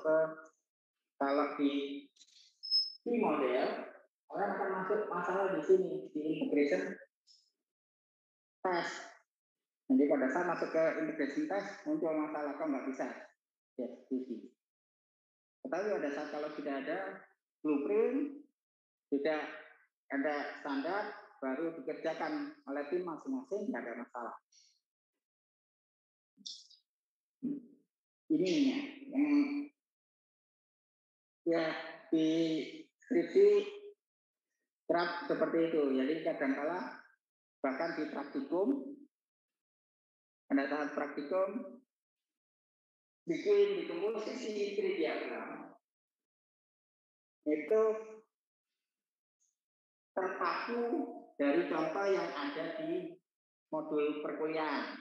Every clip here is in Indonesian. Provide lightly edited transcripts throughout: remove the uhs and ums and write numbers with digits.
ke, kalau di model, orang akan masuk masalah di sini, di integration test. Jadi pada saat masuk ke integration test, muncul masalah, kok nggak bisa ya eksekusi. Tetapi pada saat kalau sudah ada blueprint, sudah ada standar, baru dikerjakan oleh tim masing-masing, nggak ada masalah. Ini yang ya di skripsi kerap seperti itu. Jadi kadang-kala bahkan di praktikum, pada saat praktikum bikin komposisi tridiagram itu terpaku dari contoh yang ada di modul perkuliahan.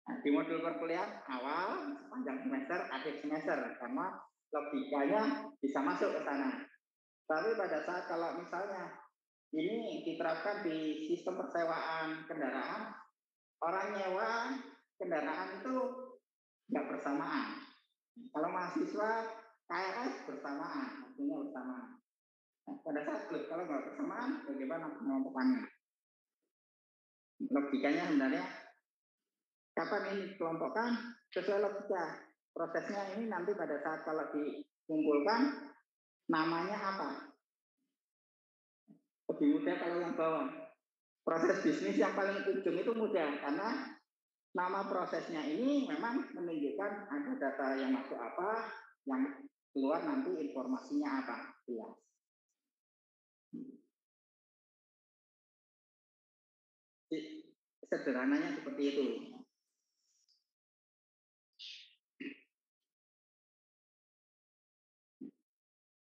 Nah, di modul perkuliahan awal, sepanjang semester, akhir semester, karena logikanya bisa masuk ke sana. Tapi pada saat kalau misalnya ini diterapkan di sistem persewaan kendaraan, orang nyewa kendaraan itu nggak bersamaan. Kalau mahasiswa KRS bersamaan, artinya bersamaan. Nah, pada saat kalau nggak bersamaan, bagaimana pengelompokannya? Logikanya sebenarnya kapan ini dikelompokkan sesuai logika. Prosesnya ini nanti pada saat kalau dikumpulkan, namanya apa? Lebih mudah kalau yang bawah. Proses bisnis yang paling ujung itu mudah, karena nama prosesnya ini memang menunjukkan ada data yang masuk apa, yang keluar nanti informasinya apa. Jelas. Sederhananya seperti itu.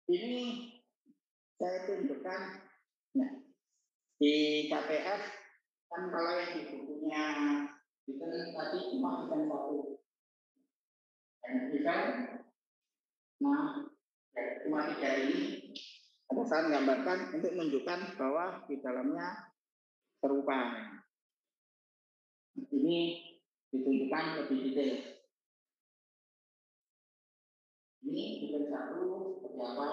Ini saya tunjukkan ya, di KPS kan kalau yang di bukunya itu tadi cuma event satu. Event, nah ya, cuma 3 ini ada saat gambarkan untuk menunjukkan bahwa di dalamnya serupa. Ini ditunjukkan lebih detail. Ini event satu seperti apa?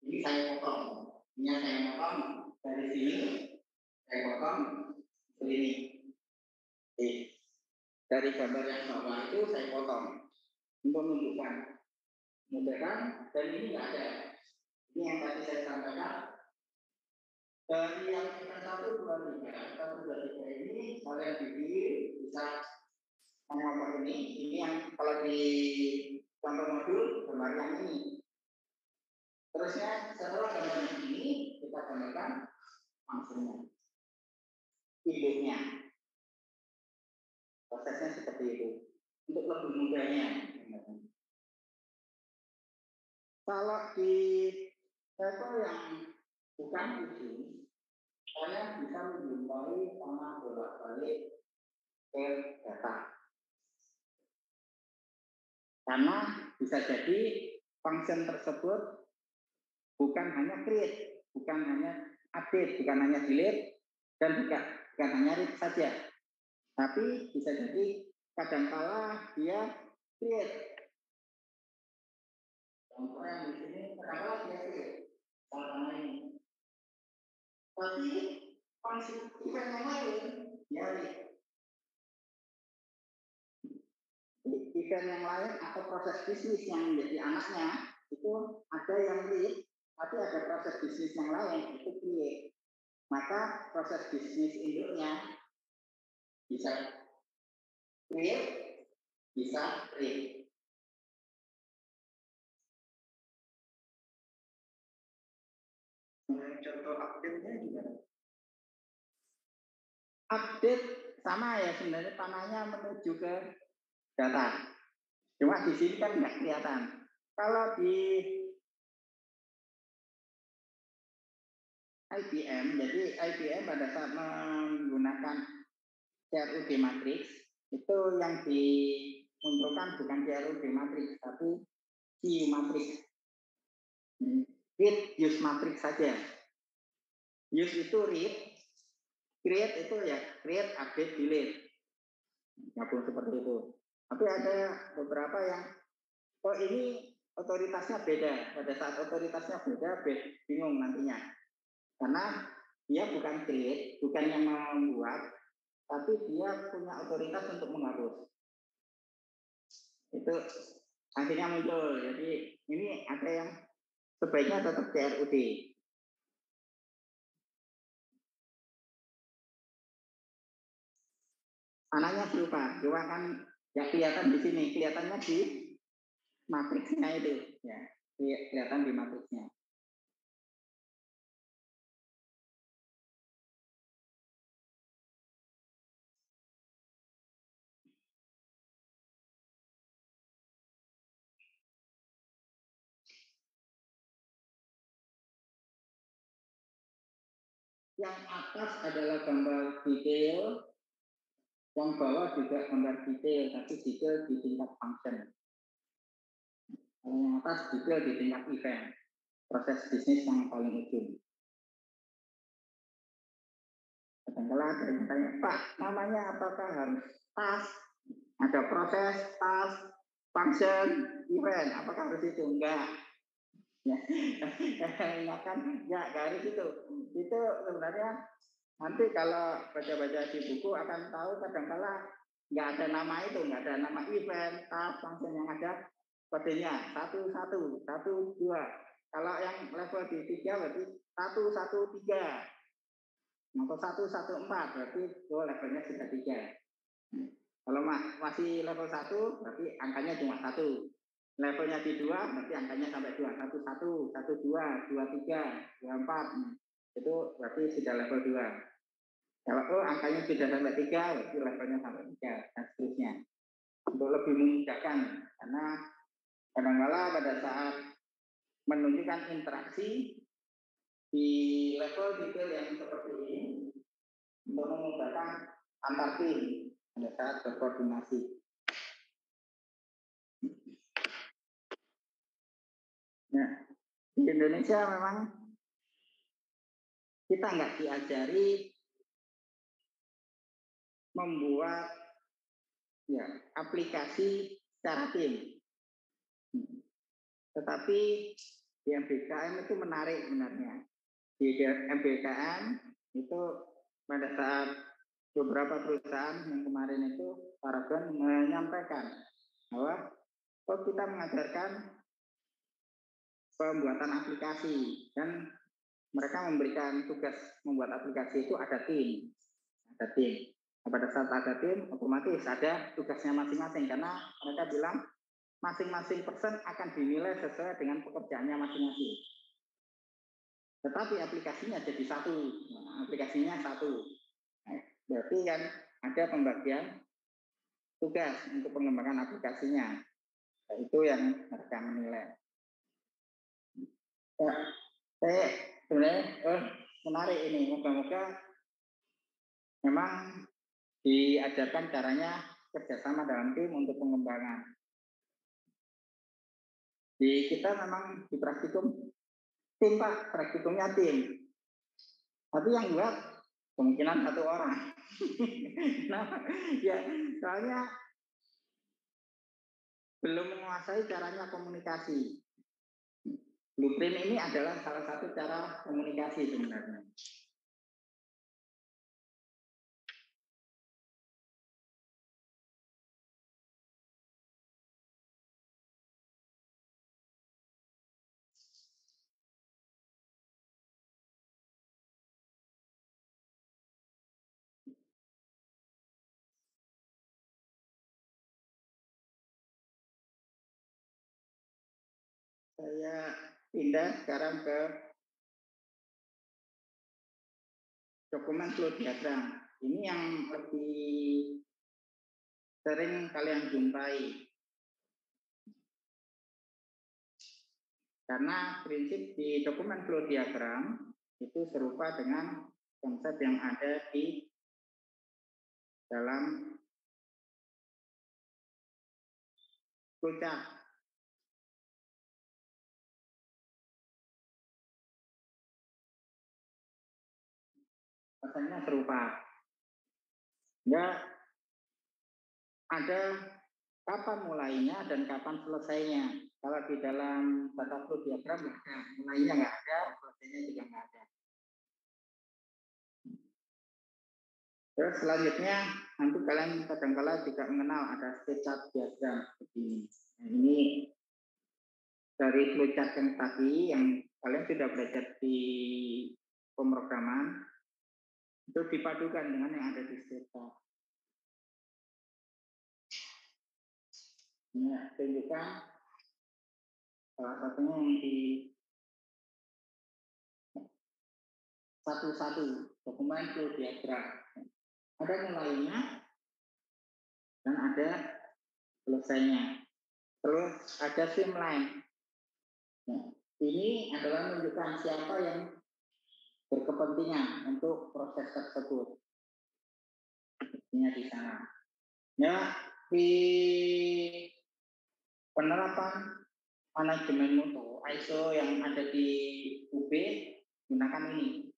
Ini saya potong. Ini yang saya potong dari sini, saya potong ke ini. Dari gambar yang bawah itu saya potong untuk menunjukkan. Mudah kan? Dan ini nggak ada. Ini yang tadi saya sampaikan. Dari yang kita 1, 2, 3 ini kalian bikin bisa mengoper ini. Ini yang kalau di contoh modul gambar yang ini. Terusnya setelah gambar yang ini kita gambarkan langsungnya induknya. Prosesnya seperti itu. Untuk lebih mudahnya. Kalau di level yang bukan ujung, saya bisa menjumpai sama bolak-balik ke data. Karena bisa jadi function tersebut bukan hanya create, bukan hanya update, bukan hanya delete, dan bukan hanya read saja. Tapi bisa jadi kadangkala dia create. Contoh yang di sini kadangkala dia create. Contohnya ini. Tapi function event yang lain dia read. Event yang lain atau proses bisnis yang menjadi anaknya itu ada yang read, tapi ada proses bisnis yang lain itu create. Maka proses bisnis induknya bisa create, bisa read. Contoh update-nya juga. Update sama ya sebenarnya panahnya menuju ke data. Cuma di sini kan nggak kelihatan. Kalau di IBM, jadi IBM pada saat menggunakan CRUD matrix itu yang dimunculkan bukan CRUD matrix tapi CU matrix. Read use matrix saja. Use itu read, create itu ya create, update, delete. Gabung seperti itu. Tapi ada beberapa yang oh ini otoritasnya beda. Pada saat otoritasnya beda, bingung nantinya. Karena dia bukan create, bukan yang membuat, tapi dia punya otoritas untuk menghapus. Itu akhirnya muncul. Jadi ini ada yang sebaiknya tetap CRUD. Anaknya serupa, cuma kan ya kelihatan di sini, kelihatannya di matriksnya itu, ya kelihatan di matriksnya. Yang atas adalah gambar detail, yang bawah juga gambar detail, tapi detail di tingkat function. Yang atas detail di tingkat event, proses bisnis yang paling ujung. Kadang-kala ada yang tanya, Pak, namanya apakah harus task, ada proses, task, function, event, apakah harus itu? Enggak. Ya, ingatkan, ya garis itu sebenarnya nanti kalau baca-baca di buku akan tahu kadang-kala nggak ada nama itu, nggak ada nama event, task, function, yang ada kodenya 1, 1, 1, 2. Kalau yang level di 3 berarti 1, 1, 3 atau 1, 1, 4 berarti levelnya sudah 3. Kalau masih level 1 berarti angkanya cuma 1. Levelnya di 2 berarti angkanya sampai 2. 1, 1, 1, 2, 2, 3, 2, 4. Itu berarti sudah level 2. Kalau angkanya sudah sampai 3 berarti levelnya sampai 3 dan seterusnya. Untuk lebih memudahkan, karena kadang-kala pada saat menunjukkan interaksi di level detail yang seperti ini untuk memudahkan antar tim pada saat berkoordinasi. Nah, di Indonesia memang kita nggak diajari membuat ya aplikasi secara tim. Tetapi di MBKM itu menarik sebenarnya. Di MBKM itu pada saat beberapa perusahaan yang kemarin itu Paragon menyampaikan bahwa kita mengajarkan pembuatan aplikasi dan mereka memberikan tugas membuat aplikasi itu ada tim. Nah, pada saat ada tim, otomatis ada tugasnya masing-masing karena mereka bilang masing-masing person akan dinilai sesuai dengan pekerjaannya masing-masing. Tetapi aplikasinya jadi satu, aplikasinya satu. Nah, berarti kan ada pembagian tugas untuk pengembangan aplikasinya. Nah, itu yang mereka menilai. Ya, saya sebenarnya menarik ini. Moga-moga memang diajarkan caranya kerjasama dalam tim untuk pengembangan. Di kita memang di praktikum tim Pak, praktikumnya tim. Tapi yang buat kemungkinan satu orang. Nah, ya soalnya belum menguasai caranya komunikasi. Blueprint ini adalah salah satu cara komunikasi sebenarnya. Saya pindah sekarang ke dokumen flow diagram. Ini yang lebih sering kalian jumpai. Karena prinsip di dokumen flow diagram itu serupa dengan konsep yang ada di dalam flowchart. Rasanya serupa. Ya, ada kapan mulainya dan kapan selesainya. Kalau di dalam data flow diagram nggak ada, mulainya nggak ada, selesainya juga nggak ada. Terus selanjutnya nanti kalian kadang-kala juga mengenal ada flowchart diagram begini. Nah, ini dari flowchart yang tadi yang kalian sudah belajar di pemrograman itu dipadukan dengan yang ada di SketchUp. Ini tunjukkan salah satunya yang di satu-satu dokumen flow diagram. Ada mulainya dan ada selesainya. Terus ada streamline. Nah, ini adalah menunjukkan siapa yang berkepentingan untuk proses tersebut. Ini di sana. Ya, di penerapan manajemen mutu ISO yang ada di UB gunakan ini.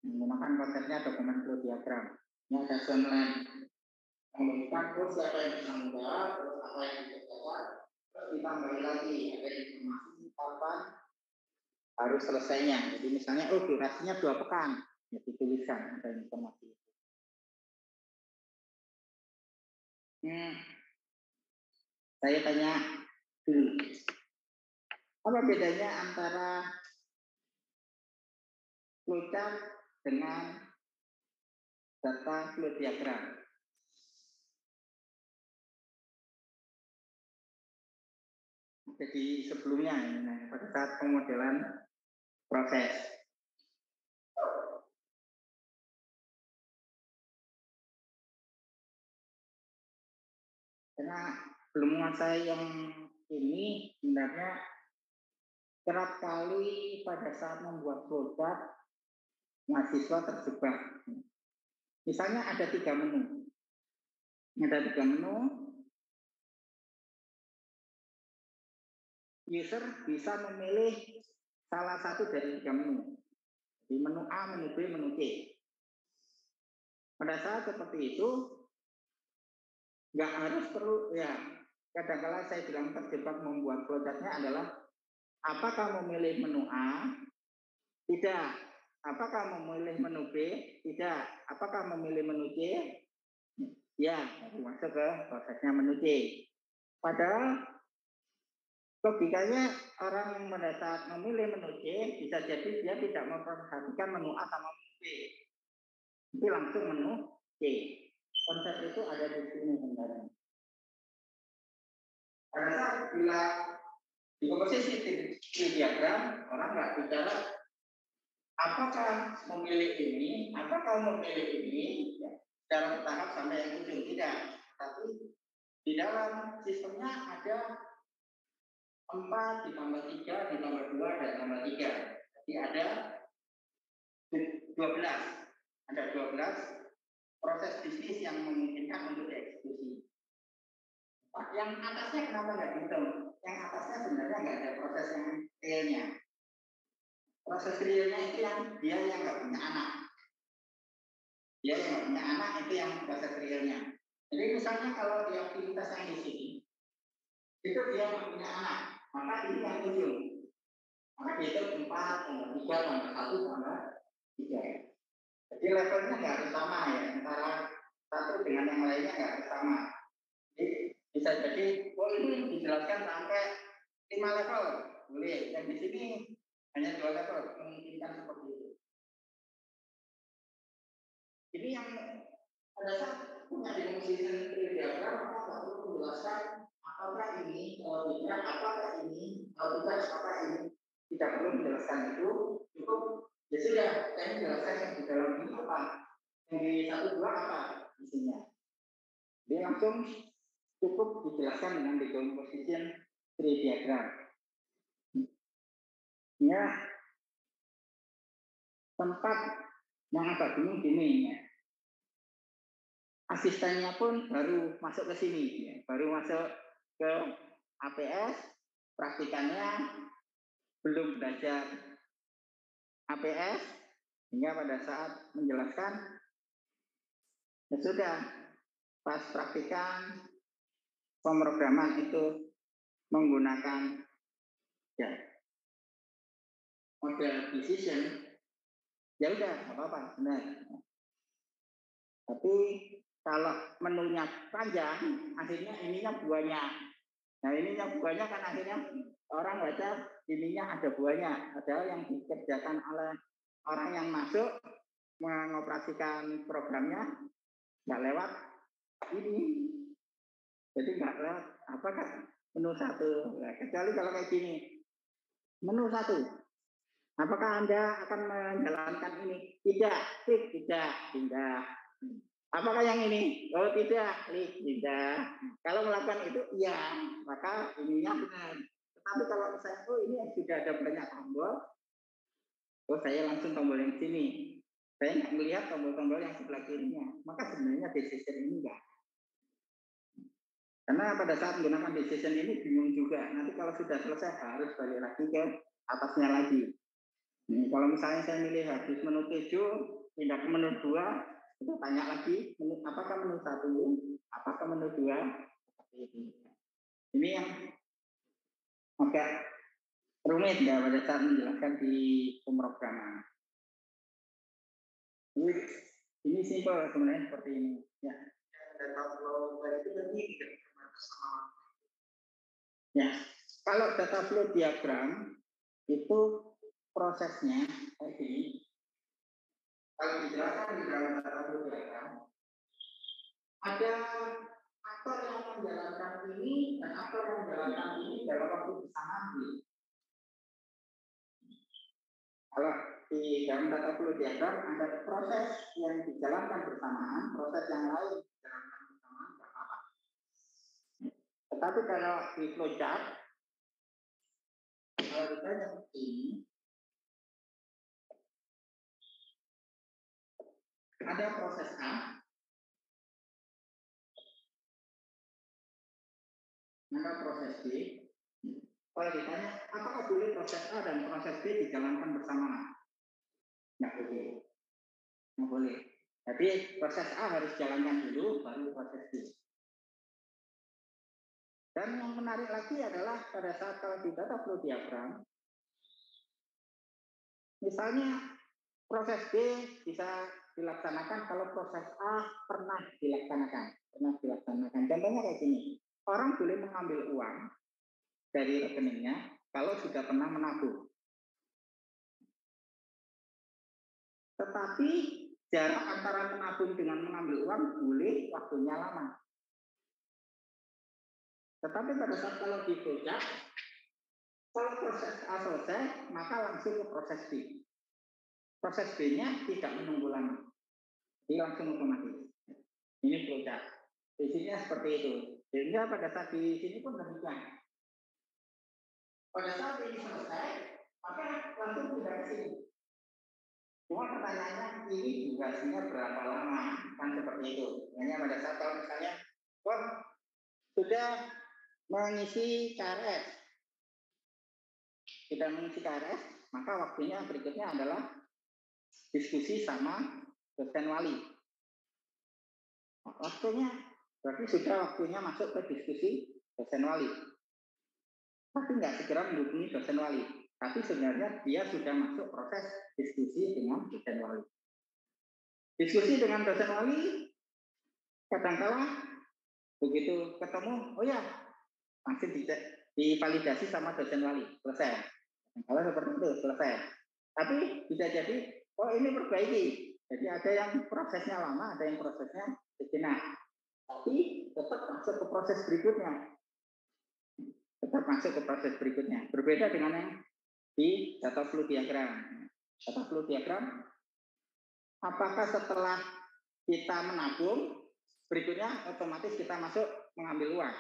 Menggunakan konsepnya dokumen flow diagram. Ini ada streamline. Menunjukkan terus siapa yang bertanggung jawab, terus apa yang dikerjakan, terus ditambahin lagi ada informasi kapan harus selesainya. Jadi misalnya, oh durasinya 2 pekan, ya dituliskan ada informasi itu. Saya tanya dulu, apa bedanya antara flowchart dengan data flow diagram? Jadi sebelumnya, pada saat pemodelan proses. Karena belum menguasai yang ini, sebenarnya kerap kali pada saat membuat flowchart, mahasiswa terjebak. Misalnya ada 3 menu. Ada 3 menu, user bisa memilih salah satu dari 3 menu. Di menu A, menu B, menu C. Pada saat seperti itu, nggak harus perlu, ya kadang-kala saya bilang terjebak membuat flowchartnya adalah apakah memilih menu A? Tidak. Apakah memilih menu B? Tidak. Apakah memilih menu C? Ya, masuk ke prosesnya menu C. Padahal logikanya orang yang pada saat memilih menu C bisa jadi dia tidak memperhatikan menu A sama menu B. Itu langsung menu C. Konsep itu ada di sini sebenarnya. Pada saat bila di komposisi diagram, orang nggak bicara apakah memilih ini, apakah memilih ini, ya, secara bertahap sampai yang ujung, tidak. Tapi di dalam sistemnya ada 4 ditambah 3 ditambah 2 dan tambah 3. Jadi ada 12. Ada 12 proses bisnis yang memungkinkan untuk dieksekusi. Yang atasnya kenapa nggak dihitung? Yang atasnya sebenarnya nggak ada proses yang realnya. Proses realnya itu yang dia yang nggak punya anak. Dia yang nggak punya anak itu yang proses realnya. Jadi misalnya kalau di aktivitas yang di sini, itu dia nggak punya anak, maka ini yang ujung. Maka dihitung 4, tambah 3, tambah 1, tambah 3. Jadi levelnya nggak harus sama ya, antara satu dengan yang lainnya nggak harus sama. Jadi bisa jadi, oh ini dijelaskan sampai 5 level, boleh. Yang di sini hanya 2 level, memungkinkan seperti itu. Jadi yang pada saat punya demonstration diagram, maka perlu menjelaskan apakah ini, kalau tidak, apakah ini, kalau tidak, apakah ini. Tidak perlu menjelaskan itu, cukup ya sudah, saya menjelaskan yang di dalam ini apa, yang di 1, 2 apa isinya. Dia langsung cukup dijelaskan dengan decomposition tree diagram. Ya, tempat yang agak bingung gini ya. Asistennya pun baru masuk ke sini, ya. Baru masuk ke APS, praktikannya belum belajar APS, hingga pada saat menjelaskan, ya sudah, pas praktikan pemrograman itu menggunakan ya model decision, ya udah nggak apa-apa, benar. Tapi kalau menunya panjang, akhirnya ininya buahnya. Nah ininya buahnya kan akhirnya orang baca ininya ada buahnya. Padahal yang dikerjakan oleh orang yang masuk mengoperasikan programnya nggak lewat ini. Jadi nggak lewat apakah menu satu. Nah, kecuali kalau kayak gini, menu satu. Apakah Anda akan menjalankan ini? Tidak, tidak, tidak. Apakah yang ini? Oh tidak, tidak. Kalau melakukan itu, iya, maka ininya benar. Tetapi kalau misalnya, oh ini sudah ada banyak tombol, oh saya langsung tombol yang sini. Saya nggak melihat tombol-tombol yang sebelah kirinya. Maka sebenarnya decision ini enggak. Karena pada saat menggunakan decision ini bingung juga. Nanti kalau sudah selesai harus balik lagi ke atasnya lagi. Nih, kalau misalnya saya milih habis menu 7, pindah ke menu 2, itu tanya lagi, apakah menu 1, apakah menu 2, seperti ini. Ini yang agak rumit ya pada saat menjelaskan di pemrograman. Ini simpel sebenarnya seperti ini. Ya. Ya, kalau data flow diagram itu prosesnya kayak gini. Kalau dijelaskan di dalam data flow diagram, ada aktor yang menjalankan ini dan aktor yang menjalankan ini dalam waktu bersamaan. Kalau di dalam data flow diagram ada proses yang dijalankan bersamaan, proses yang lain dijalankan bersamaan, tidak apa-apa. Tetapi kalau di flowchart, kalau ditanya seperti ini, ada proses A, ada proses B. Kalau ditanya, apakah boleh proses A dan proses B dijalankan bersamaan? Nggak boleh. Nggak boleh. Jadi proses A harus jalankan dulu, baru proses B. Dan yang menarik lagi adalah pada saat kalau di data flow diagram, misalnya proses B bisa dilaksanakan kalau proses A pernah dilaksanakan. Contohnya kayak gini, orang boleh mengambil uang dari rekeningnya kalau sudah pernah menabung. Tetapi jarak antara menabung dengan mengambil uang boleh waktunya lama. Tetapi pada saat kalau di flowchart, kalau proses A selesai, maka langsung ke proses B. Proses B-nya tidak menunggu lama. Jadi langsung otomatis. Ini flowchart. Isinya seperti itu. Sehingga pada saat di sini pun demikian. Pada saat ini selesai, maka langsung pindah ke sini. Cuma pertanyaannya, ini durasinya berapa lama? Kan seperti itu. Hanya pada saat kalau misalnya, oh, sudah mengisi KRS. Sudah mengisi KRS, maka waktunya berikutnya adalah diskusi sama dosen wali. Waktunya berarti sudah waktunya masuk ke diskusi dosen wali. Tapi nggak segera menghubungi dosen wali. Tapi sebenarnya dia sudah masuk proses diskusi dengan dosen wali. Diskusi dengan dosen wali, kadang-kala begitu ketemu, oh ya, langsung divalidasi sama dosen wali, selesai. Kalau seperti itu, selesai. Tapi bisa jadi, oh ini perbaiki. Jadi ada yang prosesnya lama, ada yang prosesnya sejenak. Tapi tetap masuk ke proses berikutnya. Berbeda dengan yang di data flow diagram. Data flow diagram, apakah setelah kita menabung, berikutnya otomatis kita masuk mengambil uang?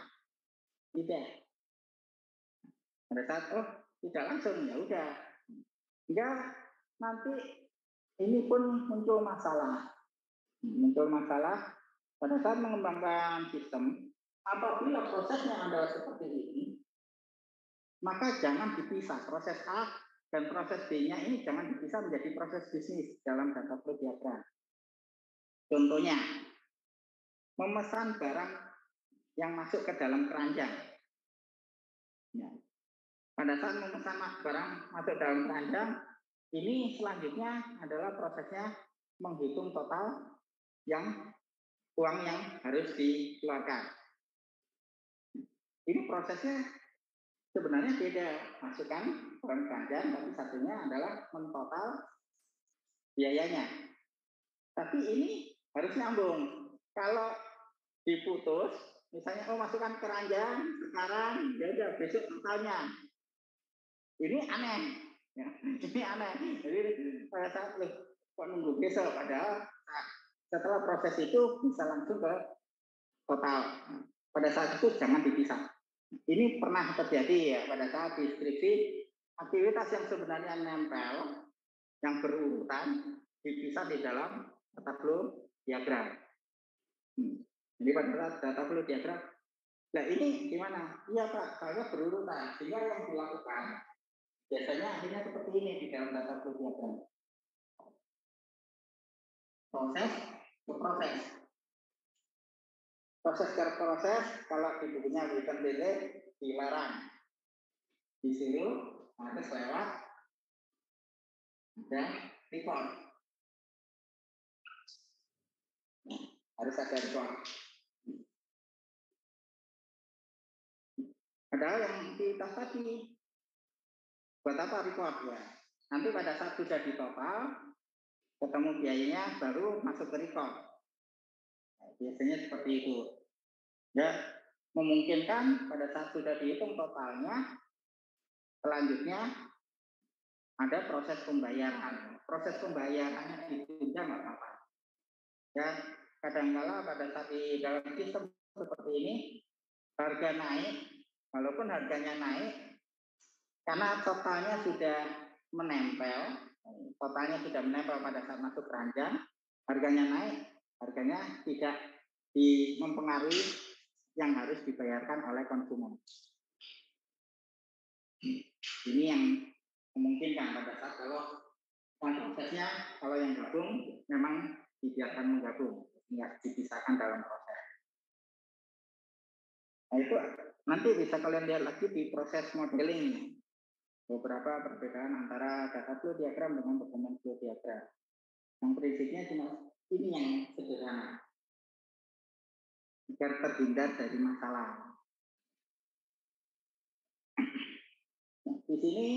Tidak. Pada saat, oh tidak langsung, ya udah. Hingga nanti ini pun muncul masalah. Pada saat mengembangkan sistem, apabila prosesnya adalah seperti ini, maka jangan dipisah proses A dan proses B-nya ini jangan dipisah menjadi proses bisnis dalam data flow diagram. Contohnya, memesan barang yang masuk ke dalam keranjang. Ya. Pada saat memesan barang masuk dalam keranjang, ini selanjutnya adalah prosesnya menghitung total yang uang yang harus dikeluarkan. Ini prosesnya sebenarnya beda, masukkan uang keranjang, tapi satunya adalah mentotal biayanya. Tapi ini harus nyambung. Kalau diputus, misalnya masukkan keranjang sekarang, ya udah besok totalnya. Ini aneh, ya. Ini aneh. Jadi pada saat kok nunggu besok, padahal setelah proses itu bisa langsung ke total. Pada saat itu jangan dipisah. Ini pernah terjadi ya pada saat di skripsi, aktivitas yang sebenarnya nempel, yang berurutan, dipisah di dalam data flow diagram. Jadi pada saat data flow diagram, nah ini gimana? Iya Pak, saya berurutan. Sehingga yang dilakukan biasanya akhirnya seperti ini di dalam data flow diagram. Proses ke proses. Proses ke proses, kalau di bukunya Wilton Dele dilarang. Disuruh harus lewat dan record. Harus ada record. Padahal yang kita tadi buat apa record ya? Nanti pada saat sudah di total, ketemu biayanya baru masuk ke record. Nah, biasanya seperti itu. Ya, memungkinkan pada saat sudah dihitung totalnya, selanjutnya ada proses pembayaran. Proses pembayarannya ditunda nggak apa-apa. Ya, kadang-kala pada saat di dalam sistem seperti ini, harga naik, walaupun harganya naik, karena totalnya sudah menempel pada saat masuk keranjang, harganya naik, harganya tidak mempengaruhi yang harus dibayarkan oleh konsumen. Ini yang memungkinkan pada saat kalau prosesnya, kalau yang gabung memang dibiarkan menggabung, tidak dipisahkan dalam proses. Nah itu nanti bisa kalian lihat lagi di proses modeling beberapa perbedaan antara data flow diagram dengan dokumen flow diagram. Yang prinsipnya cuma ini yang sederhana agar terhindar dari masalah. Nah, di sini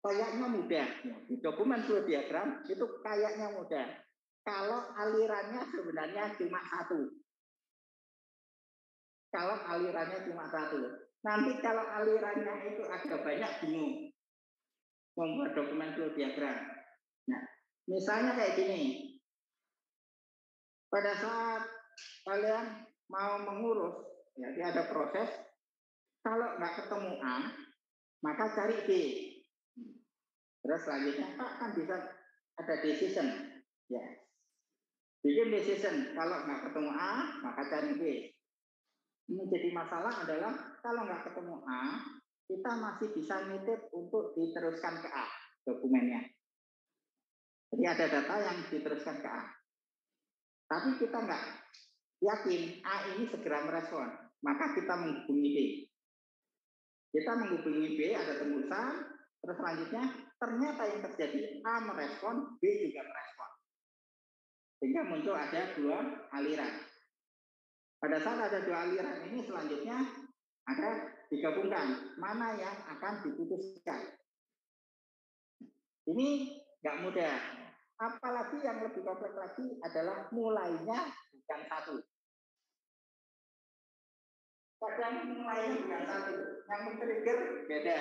kayaknya mudah. Di dokumen flow diagram itu kayaknya mudah. Kalau alirannya sebenarnya cuma satu. Kalau alirannya cuma satu. Nanti kalau alirannya itu agak banyak bingung. Membuat dokumen flow diagram. Nah, misalnya kayak gini. Pada saat kalian mau mengurus, jadi ada proses. Kalau nggak ketemu A, maka cari B. Terus selanjutnya Pak kan bisa ada decision. Ya, bikin decision. Kalau nggak ketemu A, maka cari B. Ini jadi masalah adalah kalau nggak ketemu A, kita masih bisa nitip untuk diteruskan ke A dokumennya. Jadi ada data yang diteruskan ke A. Tapi kita nggak yakin A ini segera merespon, maka kita menghubungi B. Kita menghubungi B, ada tembusan, terus selanjutnya ternyata yang terjadi A merespon, B juga merespon. Sehingga muncul ada dua aliran. Pada saat ada dua aliran ini selanjutnya ada digabungkan mana yang akan diputuskan. Ini nggak mudah. Apalagi yang lebih kompleks lagi adalah mulainya bukan satu. Kadang mulainya bukan satu, yang men-trigger beda.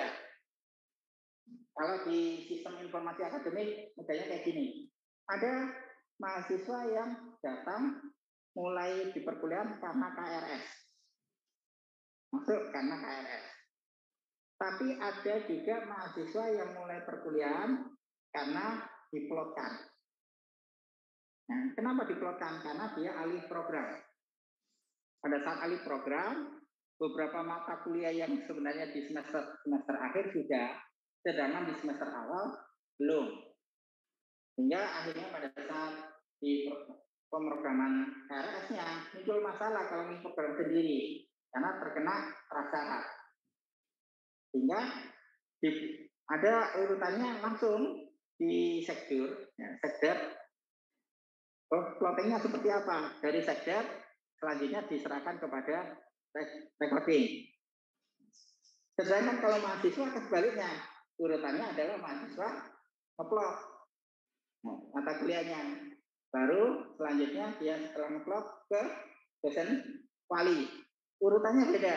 Kalau di sistem informasi akademik, modelnya kayak gini. Ada mahasiswa yang datang mulai di perkuliahan karena KRS. Masuk karena KRS. Tapi ada juga mahasiswa yang mulai perkuliahan karena diplotkan. Nah, kenapa diplotkan? Karena dia alih program. Pada saat alih program, beberapa mata kuliah yang sebenarnya di semester akhir sudah, sedangkan di semester awal belum. Sehingga akhirnya pada saat pemrograman RS-nya muncul masalah kalau program sendiri karena terkena prasyarat. Sehingga ada urutannya langsung di sekdur, ya, sekder. Plottingnya seperti apa? Dari sekder selanjutnya diserahkan kepada recording. Sedangkan kalau mahasiswa sebaliknya, urutannya adalah mahasiswa ngeplot mata kuliahnya. Baru selanjutnya dia setelah ngeplot ke dosen wali. Urutannya beda.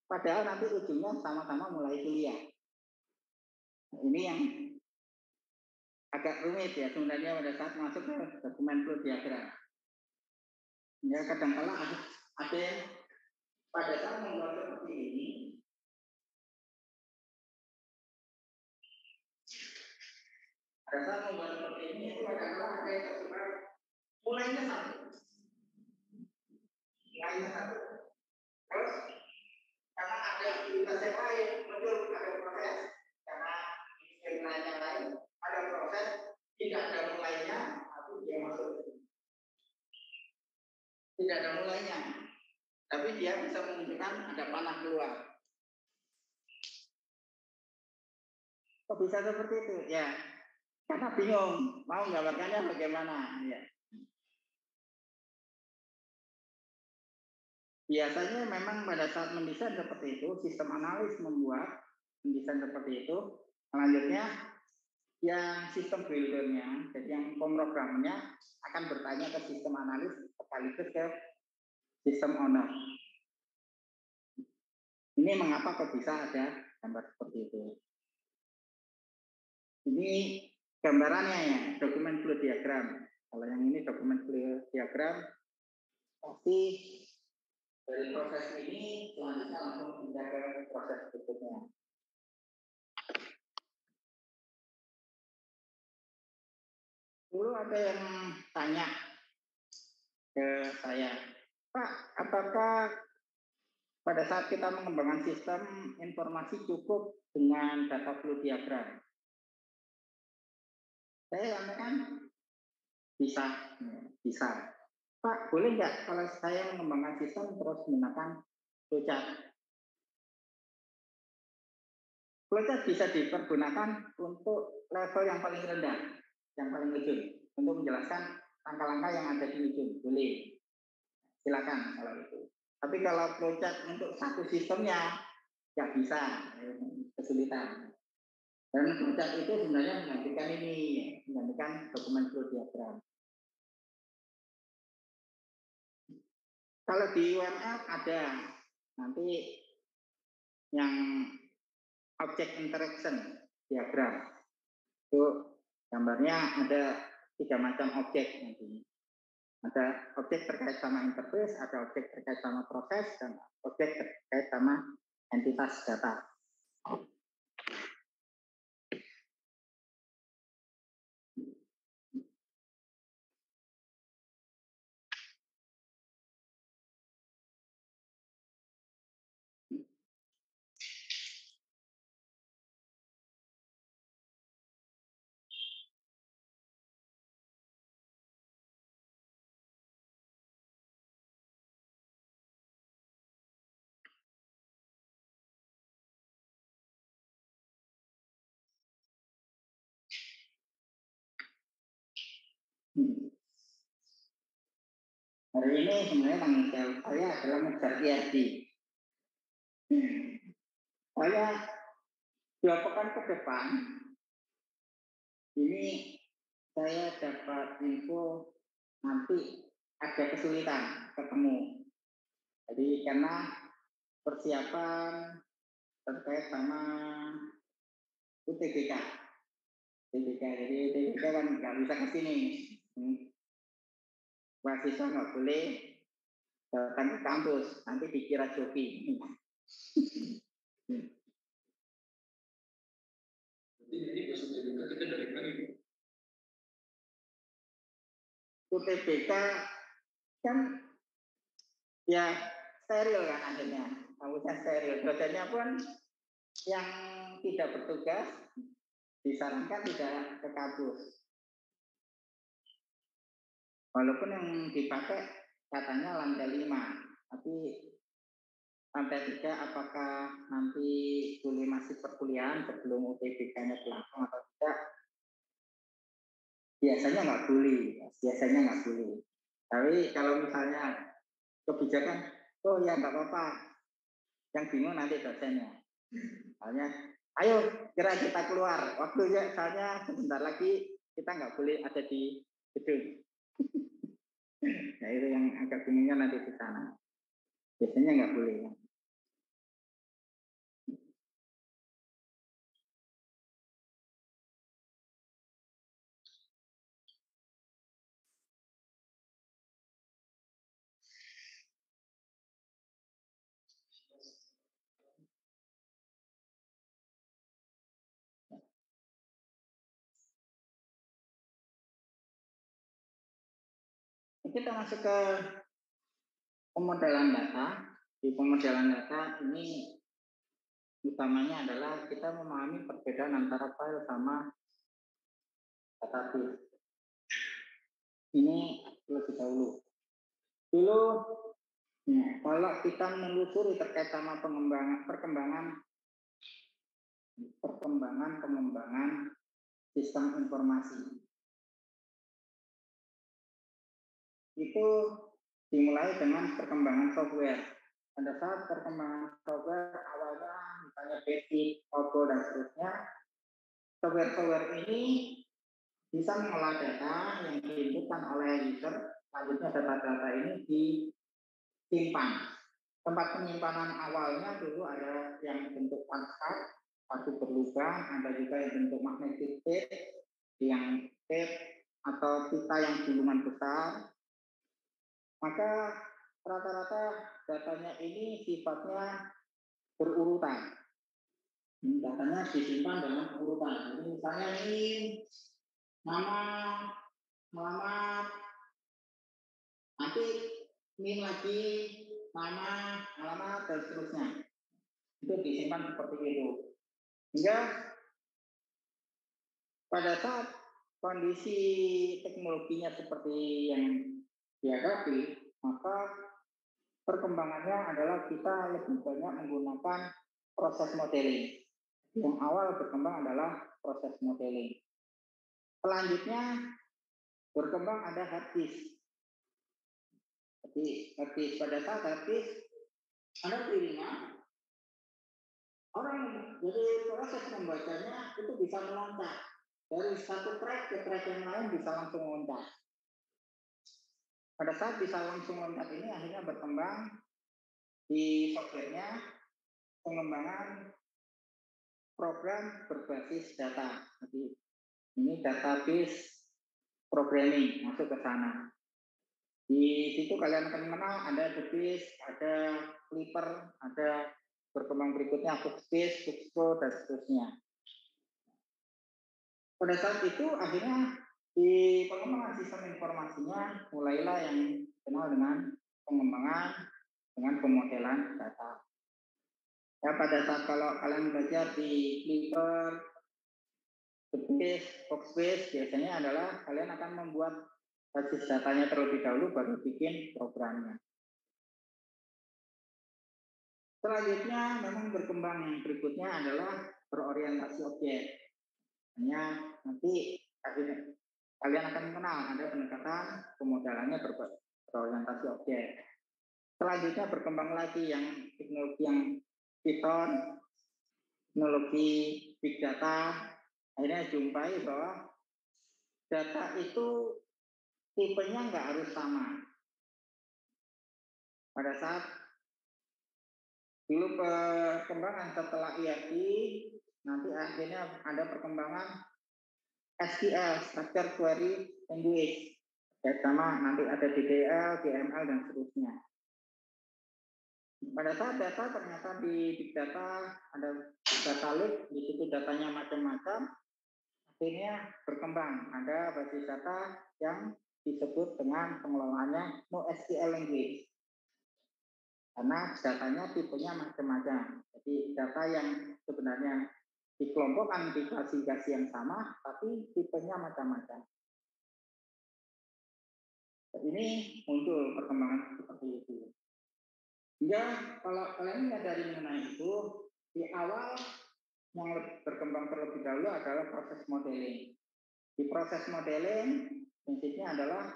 Padahal nanti ujungnya sama-sama mulai kuliah. Nah, ini yang agak rumit ya sebenarnya pada saat masuk ke dokumen flow diagram. Ya kadang-kala ada yang pada saat membuat seperti ini, pada saat membuat seperti ini itu kadang-kala ada yang tersebar mulainya satu, terus karena ada aktivitas yang lain muncul ada proses karena istilahnya yang lain ada proses tidak ada mulainya tapi dia masuk tidak ada mulainya tapi dia bisa menunjukkan ada panah keluar. Kok bisa seperti itu ya karena bingung mau gambarkannya bagaimana ya. Biasanya memang pada saat mendesain seperti itu sistem analis membuat mendesain seperti itu. Selanjutnya yang sistem buildernya, jadi yang pemrogramernya akan bertanya ke sistem analis sekaligus ke sistem owner. Ini mengapa kok bisa ada gambar seperti itu? Ini gambarannya ya, dokumen flow diagram. Kalau yang ini dokumen flow diagram, pasti dari proses ini selanjutnya langsung pindah ke proses berikutnya. Dulu ada yang tanya ke saya, Pak, apakah pada saat kita mengembangkan sistem informasi cukup dengan data flow diagram? Saya sampaikan bisa. Pak, boleh nggak kalau saya mengembangkan sistem terus menggunakan flowchart? Flowchart bisa dipergunakan untuk level yang paling rendah, yang paling ujung, untuk menjelaskan langkah-langkah yang ada di ujung. Boleh, silakan kalau itu. Tapi kalau flowchart untuk satu sistemnya, nggak bisa, kesulitan. Dan flowchart itu sebenarnya menggantikan dokumen flow diagram. Kalau di UML ada nanti yang object interaction diagram. Itu gambarnya ada 3 macam objek nanti. Ada objek terkait sama interface, ada objek terkait sama proses, dan objek terkait sama entitas data. Hari ini sebenarnya tanggung jawab saya adalah mengejar IRD. Saya 2 pekan ke depan ini saya dapat info nanti ada kesulitan ketemu. Jadi karena persiapan terkait sama UTBK. UTBK, jadi UTBK kan nggak bisa ke sini. Mahasiswa nggak boleh datang ke kampus, nanti dikira joki. UTBK kan ya steril kan akhirnya, kampusnya steril. Dosennya pun yang tidak bertugas disarankan tidak ke kampus. Walaupun yang dipakai katanya lantai 5, tapi lantai 3 apakah nanti boleh masih perkuliahan sebelum UTBK-nya berlangsung atau tidak? Biasanya nggak boleh, biasanya nggak boleh. Tapi kalau misalnya kebijakan, oh ya nggak apa-apa, yang bingung nanti dosennya. Soalnya, ayo kira kita keluar, waktunya soalnya sebentar lagi kita nggak boleh ada di gedung. Nah itu yang agak bingungnya nanti di sana. Biasanya nggak boleh. Kita masuk ke pemodelan data. Di pemodelan data ini utamanya adalah kita memahami perbedaan antara file sama database. Ini lebih dahulu. Dulu, ya, kalau kita menelusuri terkait sama pengembangan sistem informasi, itu dimulai dengan perkembangan software. Pada saat perkembangan software awalnya misalnya basic, Pogo dan seterusnya, software-software ini bisa mengolah data yang diinputkan oleh user. Selanjutnya data-data ini disimpan. Tempat penyimpanan awalnya dulu ada yang bentuk passcard, kartu berlubang, ada juga yang bentuk magnetic tape, yang tape atau pita yang gulungan besar. Maka rata-rata datanya ini sifatnya berurutan. Datanya disimpan dengan urutan. Jadi misalnya ini nama, alamat, nanti ini lagi nama, alamat dan seterusnya. Itu disimpan seperti itu. Hingga pada saat kondisi teknologinya seperti yang dihadapi, maka perkembangannya adalah kita lebih banyak menggunakan proses modeling. Yang awal berkembang adalah proses modeling. Selanjutnya berkembang ada hard disk. Jadi hard disk, pada saat hard disk ada piringan, orang jadi proses membacanya itu bisa meloncat dari satu track ke track yang lain, bisa langsung loncat. Pada saat bisa langsung loncat ini akhirnya berkembang di softwarenya pengembangan program berbasis data. Jadi ini database programming masuk ke sana. Di situ kalian akan mengenal ada database, ada Clipper, ada berkembang berikutnya Couchbase, Couchco dan seterusnya. Pada saat itu akhirnya di pengembangan sistem informasinya mulailah yang dikenal dengan pengembangan dengan pemodelan data. Ya pada saat kalau kalian belajar di Clipper, Couchbase biasanya adalah kalian akan membuat basis datanya terlebih dahulu baru bikin programnya. Selanjutnya memang berkembang yang berikutnya adalah berorientasi objek. Hanya nanti kalian akan mengenal ada pendekatan pemodelannya berorientasi objek. Selanjutnya berkembang lagi yang teknologi yang Python, teknologi big data. Akhirnya jumpai bahwa data itu tipenya nggak harus sama. Pada saat dulu perkembangan setelah IRT, nanti akhirnya ada perkembangan SQL, Structured Query Language. Sama nanti ada DDL, DML, dan seterusnya. Pada saat data ternyata di big data ada data lake, di situ datanya macam-macam, akhirnya berkembang. Ada basis data yang disebut dengan pengelolaannya NoSQL Language. Karena datanya tipenya macam-macam. Jadi data yang sebenarnya dikelompokkan di klasifikasi yang sama, tapi tipenya macam-macam. Ini muncul perkembangan seperti itu. Hingga kalau kalian menyadari mengenai itu, di awal yang berkembang terlebih dahulu adalah proses modeling. Di proses modeling, prinsipnya adalah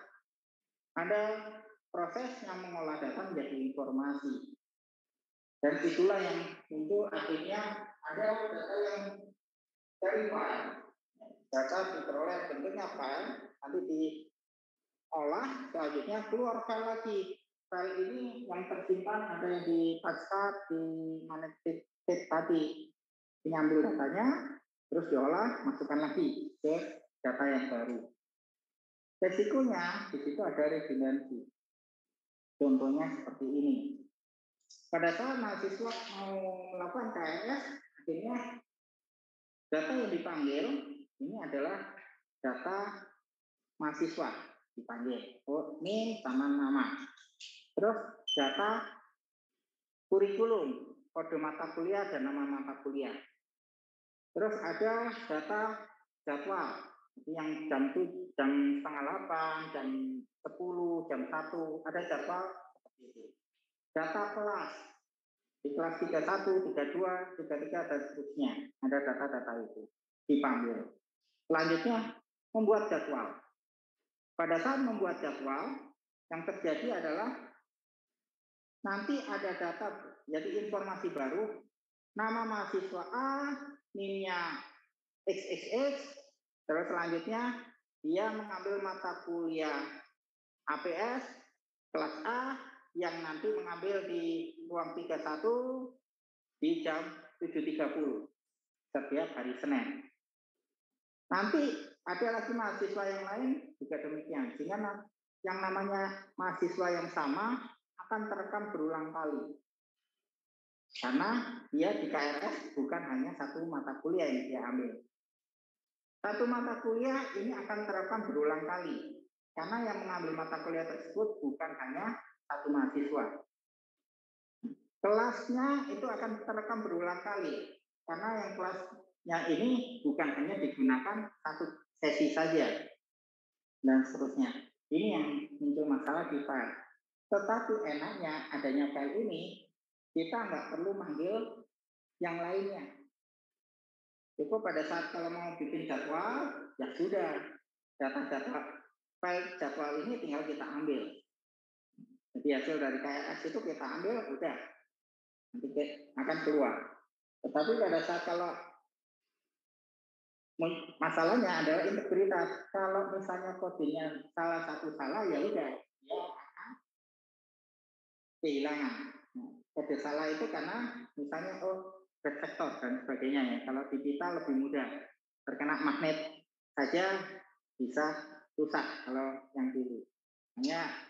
ada proses yang mengolah data menjadi informasi. Dan itulah yang tentu akhirnya ada data yang dari file. Data diperoleh bentuknya file, nanti diolah, selanjutnya keluar file lagi. File ini yang tersimpan ada yang di pasca, di managed tadi. Diambil datanya, terus diolah, masukkan lagi ke data yang baru. Resikonya di situ ada redundansi. Contohnya seperti ini. Pada saat mahasiswa mau melakukan KRS, akhirnya data yang dipanggil ini adalah data mahasiswa dipanggil. Oh, ini sama nama. Terus data kurikulum, kode mata kuliah dan nama mata kuliah. Terus ada data jadwal yang jam 7:30, jam 10, jam 1, ada jadwal seperti itu. Data kelas, di kelas 31, 32, 33, dan seterusnya. Ada data-data itu dipanggil. Selanjutnya, membuat jadwal. Pada saat membuat jadwal, yang terjadi adalah nanti ada data, jadi informasi baru, nama mahasiswa A, NIM-nya XXX, terus selanjutnya dia mengambil mata kuliah APS kelas A yang nanti mengambil di ruang 31 di jam 7.30 setiap hari Senin. Nanti ada lagi mahasiswa yang lain juga demikian, sehingga yang namanya mahasiswa yang sama akan terekam berulang kali. Karena dia di KRS bukan hanya satu mata kuliah yang dia ambil. Satu mata kuliah ini akan terekam berulang kali. Karena yang mengambil mata kuliah tersebut bukan hanya satu mahasiswa. Kelasnya itu akan terekam berulang kali. Karena yang kelasnya ini bukan hanya digunakan satu sesi saja. Dan seterusnya. Ini yang muncul masalah di file. Tetapi enaknya adanya file ini, kita nggak perlu manggil yang lainnya. Cukup pada saat kalau mau bikin jadwal, ya sudah. Data-data file jadwal ini tinggal kita ambil. Jadi hasil dari KRS itu kita ambil, udah. Nanti akan keluar. Tetapi pada saat kalau masalahnya adalah integritas. Kalau misalnya kodenya salah satu salah, ya udah. Ya akan kehilangan. Kode salah itu karena misalnya red vector dan sebagainya ya. Kalau di kita lebih mudah. Terkena magnet saja bisa rusak kalau yang dulu. Hanya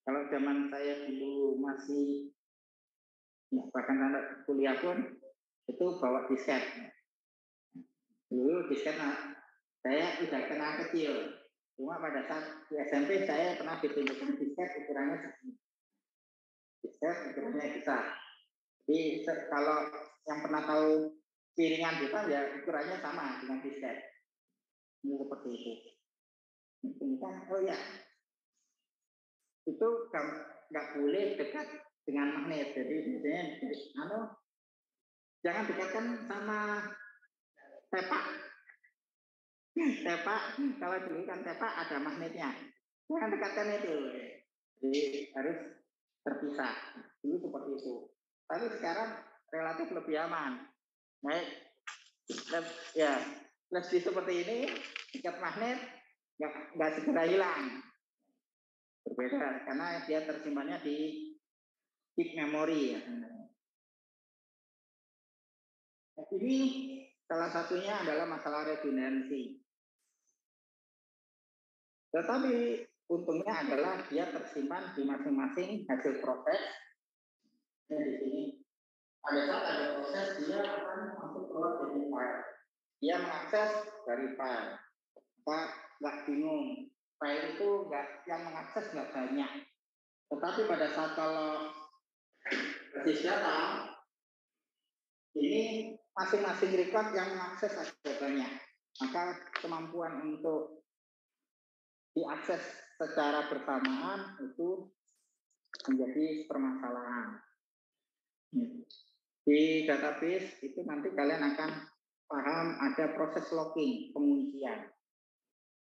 kalau zaman saya dulu masih ya, bahkan sampai kuliah pun itu bawa disket. Dulu disket saya udah kenal kecil. Cuma pada saat di SMP saya pernah ditunjukkan disket ukurannya segini. Disket ukurannya besar. Jadi kalau yang pernah tahu piringan kita ya ukurannya sama dengan disket. Ini seperti itu. Ini kan, oh ya, itu nggak boleh dekat dengan magnet. Jadi biasanya jangan dekatkan sama tepak. Tepak, kalau dulu kan tepak ada magnetnya. Jangan dekatkan itu. Jadi harus terpisah. Dulu seperti itu. Tapi sekarang relatif lebih aman. Baik, ya lebih seperti ini, dekat magnet nggak segera hilang. Berbeda karena dia tersimpannya di chip memori ya. Ini salah satunya adalah masalah redundansi. Tetapi untungnya adalah dia tersimpan di masing-masing hasil proses. Dan di sini pada saat ada proses dia akan masuk keluar dari file. Dia mengakses dari file. Maka nggak bingung. File itu nggak yang mengakses nggak banyak. Tetapi pada saat kalau basis data ini masing-masing record yang mengakses ada banyak. Maka kemampuan untuk diakses secara bersamaan itu menjadi permasalahan. Di database itu nanti kalian akan paham ada proses locking, penguncian.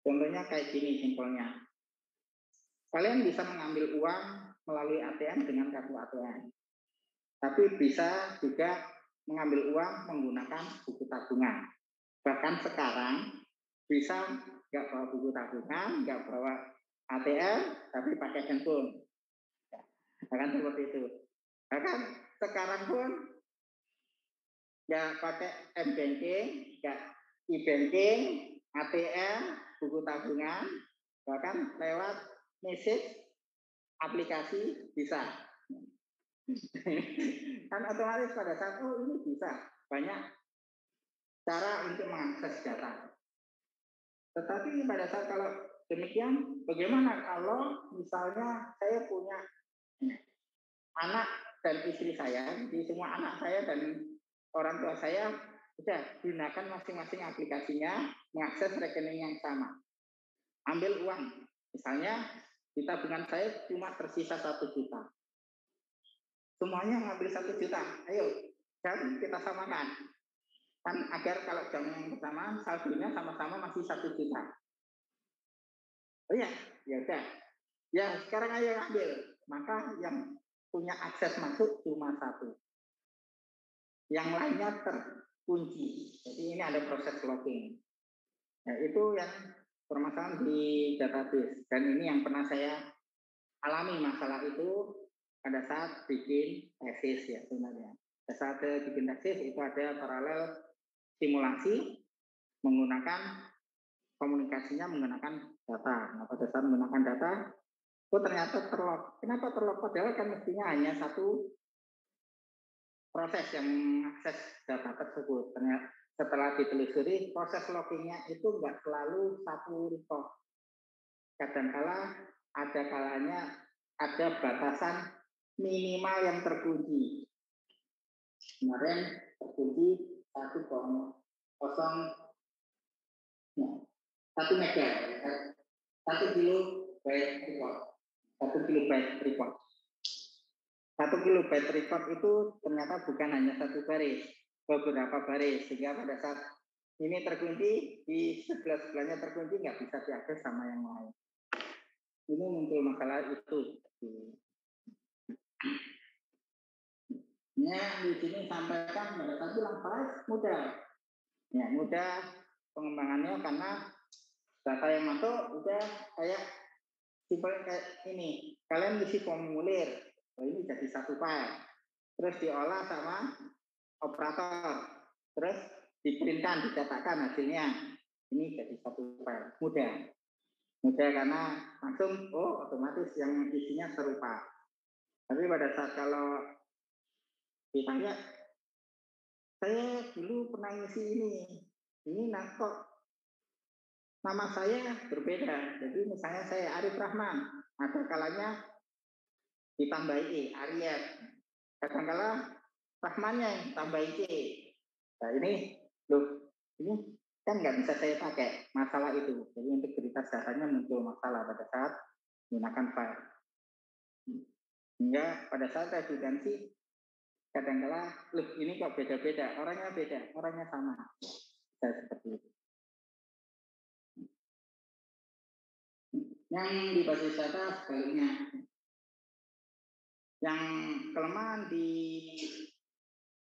Contohnya kayak gini simpelnya. Kalian bisa mengambil uang melalui ATM dengan kartu ATM. Tapi bisa juga mengambil uang menggunakan buku tabungan. Bahkan sekarang bisa nggak bawa buku tabungan, nggak bawa ATM, tapi pakai handphone. Bahkan seperti itu. Bahkan sekarang pun nggak pakai m-banking, nggak e-banking, ATM, buku tabungan, bahkan lewat message aplikasi bisa. Kan otomatis pada saat ini bisa banyak cara untuk mengakses data. Tetapi pada saat kalau demikian, bagaimana kalau misalnya saya punya anak dan istri saya, di semua anak saya dan orang tua saya sudah gunakan masing-masing aplikasinya, mengakses rekening yang sama. Ambil uang, misalnya di tabungan saya cuma tersisa 1 juta. Semuanya ngambil 1 juta, ayo, dan kita samakan. Kan agar kalau jam yang pertama saldonya sama-sama masih 1 juta. Oh iya, ya udah. Ya sekarang ayo ambil. Maka yang punya akses masuk cuma 1. Yang lainnya terkunci. Jadi ini ada proses locking. Nah, itu yang permasalahan di database. Dan ini yang pernah saya alami masalah itu pada saat bikin tesis ya sebenarnya. Pada saat bikin tesis itu ada paralel simulasi menggunakan komunikasinya menggunakan data. Nah, pada saat menggunakan data, itu ternyata terlock. Kenapa terlock? Padahal kan mestinya hanya satu proses yang mengakses data tersebut. Ternyata setelah ditelusuri, proses lockingnya itu nggak selalu satu record. Kadangkala ada kalanya ada batasan minimal yang terkunci. Kemarin terkunci 1 mega, 1 kilobyte record. 1 kilobyte record. 1 kilobyte record itu ternyata bukan hanya 1 baris, beberapa baris. Sehingga pada saat ini terkunci, di sebelah-sebelahnya terkunci, nggak bisa diakses sama yang lain. Ini muncul masalah itu. Ya, di sini sampaikan pada saat bilang mudah. Ya, mudah pengembangannya karena data yang masuk udah kayak simpel kayak ini. Kalian isi formulir, ini jadi 1 file. Terus diolah sama operator. Terus diprintkan, dicetakkan hasilnya. Ini jadi 1 file. Mudah. Mudah karena langsung otomatis yang isinya serupa. Tapi pada saat kalau ditanya, saya dulu pernah ngisi ini kok nama saya berbeda. Jadi misalnya saya Arif Rahman, ada kalanya ditambah I, Arif. Kadang-kala Rahmannya yang tambah I. Nah ini kan nggak bisa saya pakai masalah itu. Jadi integritas datanya muncul masalah pada saat menggunakan file. Hingga pada saat redundansi kadang-kala ini kok beda-beda, orangnya sama. Bisa seperti itu. Yang di basis data sebaliknya. Yang kelemahan di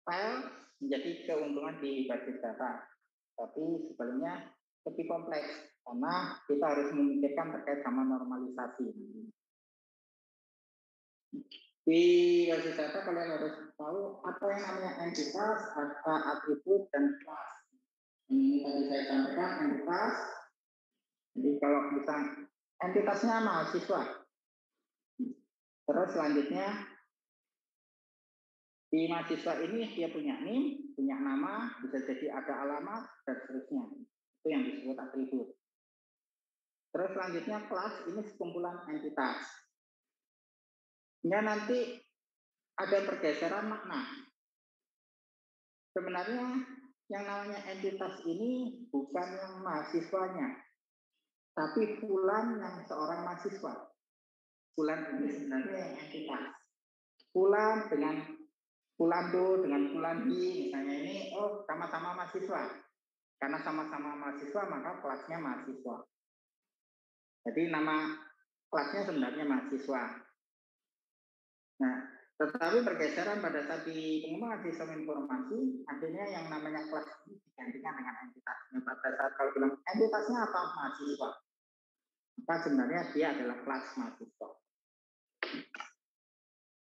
file menjadi keuntungan di basis data. Tapi sebaliknya lebih kompleks karena kita harus memikirkan terkait sama normalisasi. Di basis data kalian harus tahu apa yang namanya entitas, apa atribut dan kelas. Ini tadi saya sampaikan entitas. Jadi kalau bisa entitasnya mahasiswa. Terus selanjutnya di mahasiswa ini dia punya NIM, punya nama, bisa jadi ada alamat dan seterusnya. Itu yang disebut atribut. Terus selanjutnya kelas ini sekumpulan entitas. Hingga nanti ada pergeseran makna. Sebenarnya yang namanya entitas ini bukan yang mahasiswanya, tapi Fulan yang seorang mahasiswa. Fulan ini sebenarnya yang entitas. Fulan dengan Fulando dengan Fulandi, misalnya ini, oh sama-sama mahasiswa. Karena sama-sama mahasiswa, maka kelasnya mahasiswa. Jadi nama kelasnya sebenarnya mahasiswa. Nah, tetapi pergeseran pada saat di pengembangan sistem informasi, akhirnya yang namanya kelas ini digantikan dengan entitas. Nah, pada saat kalau bilang entitasnya apa? Mahasiswa. Maka sebenarnya dia adalah kelas mahasiswa.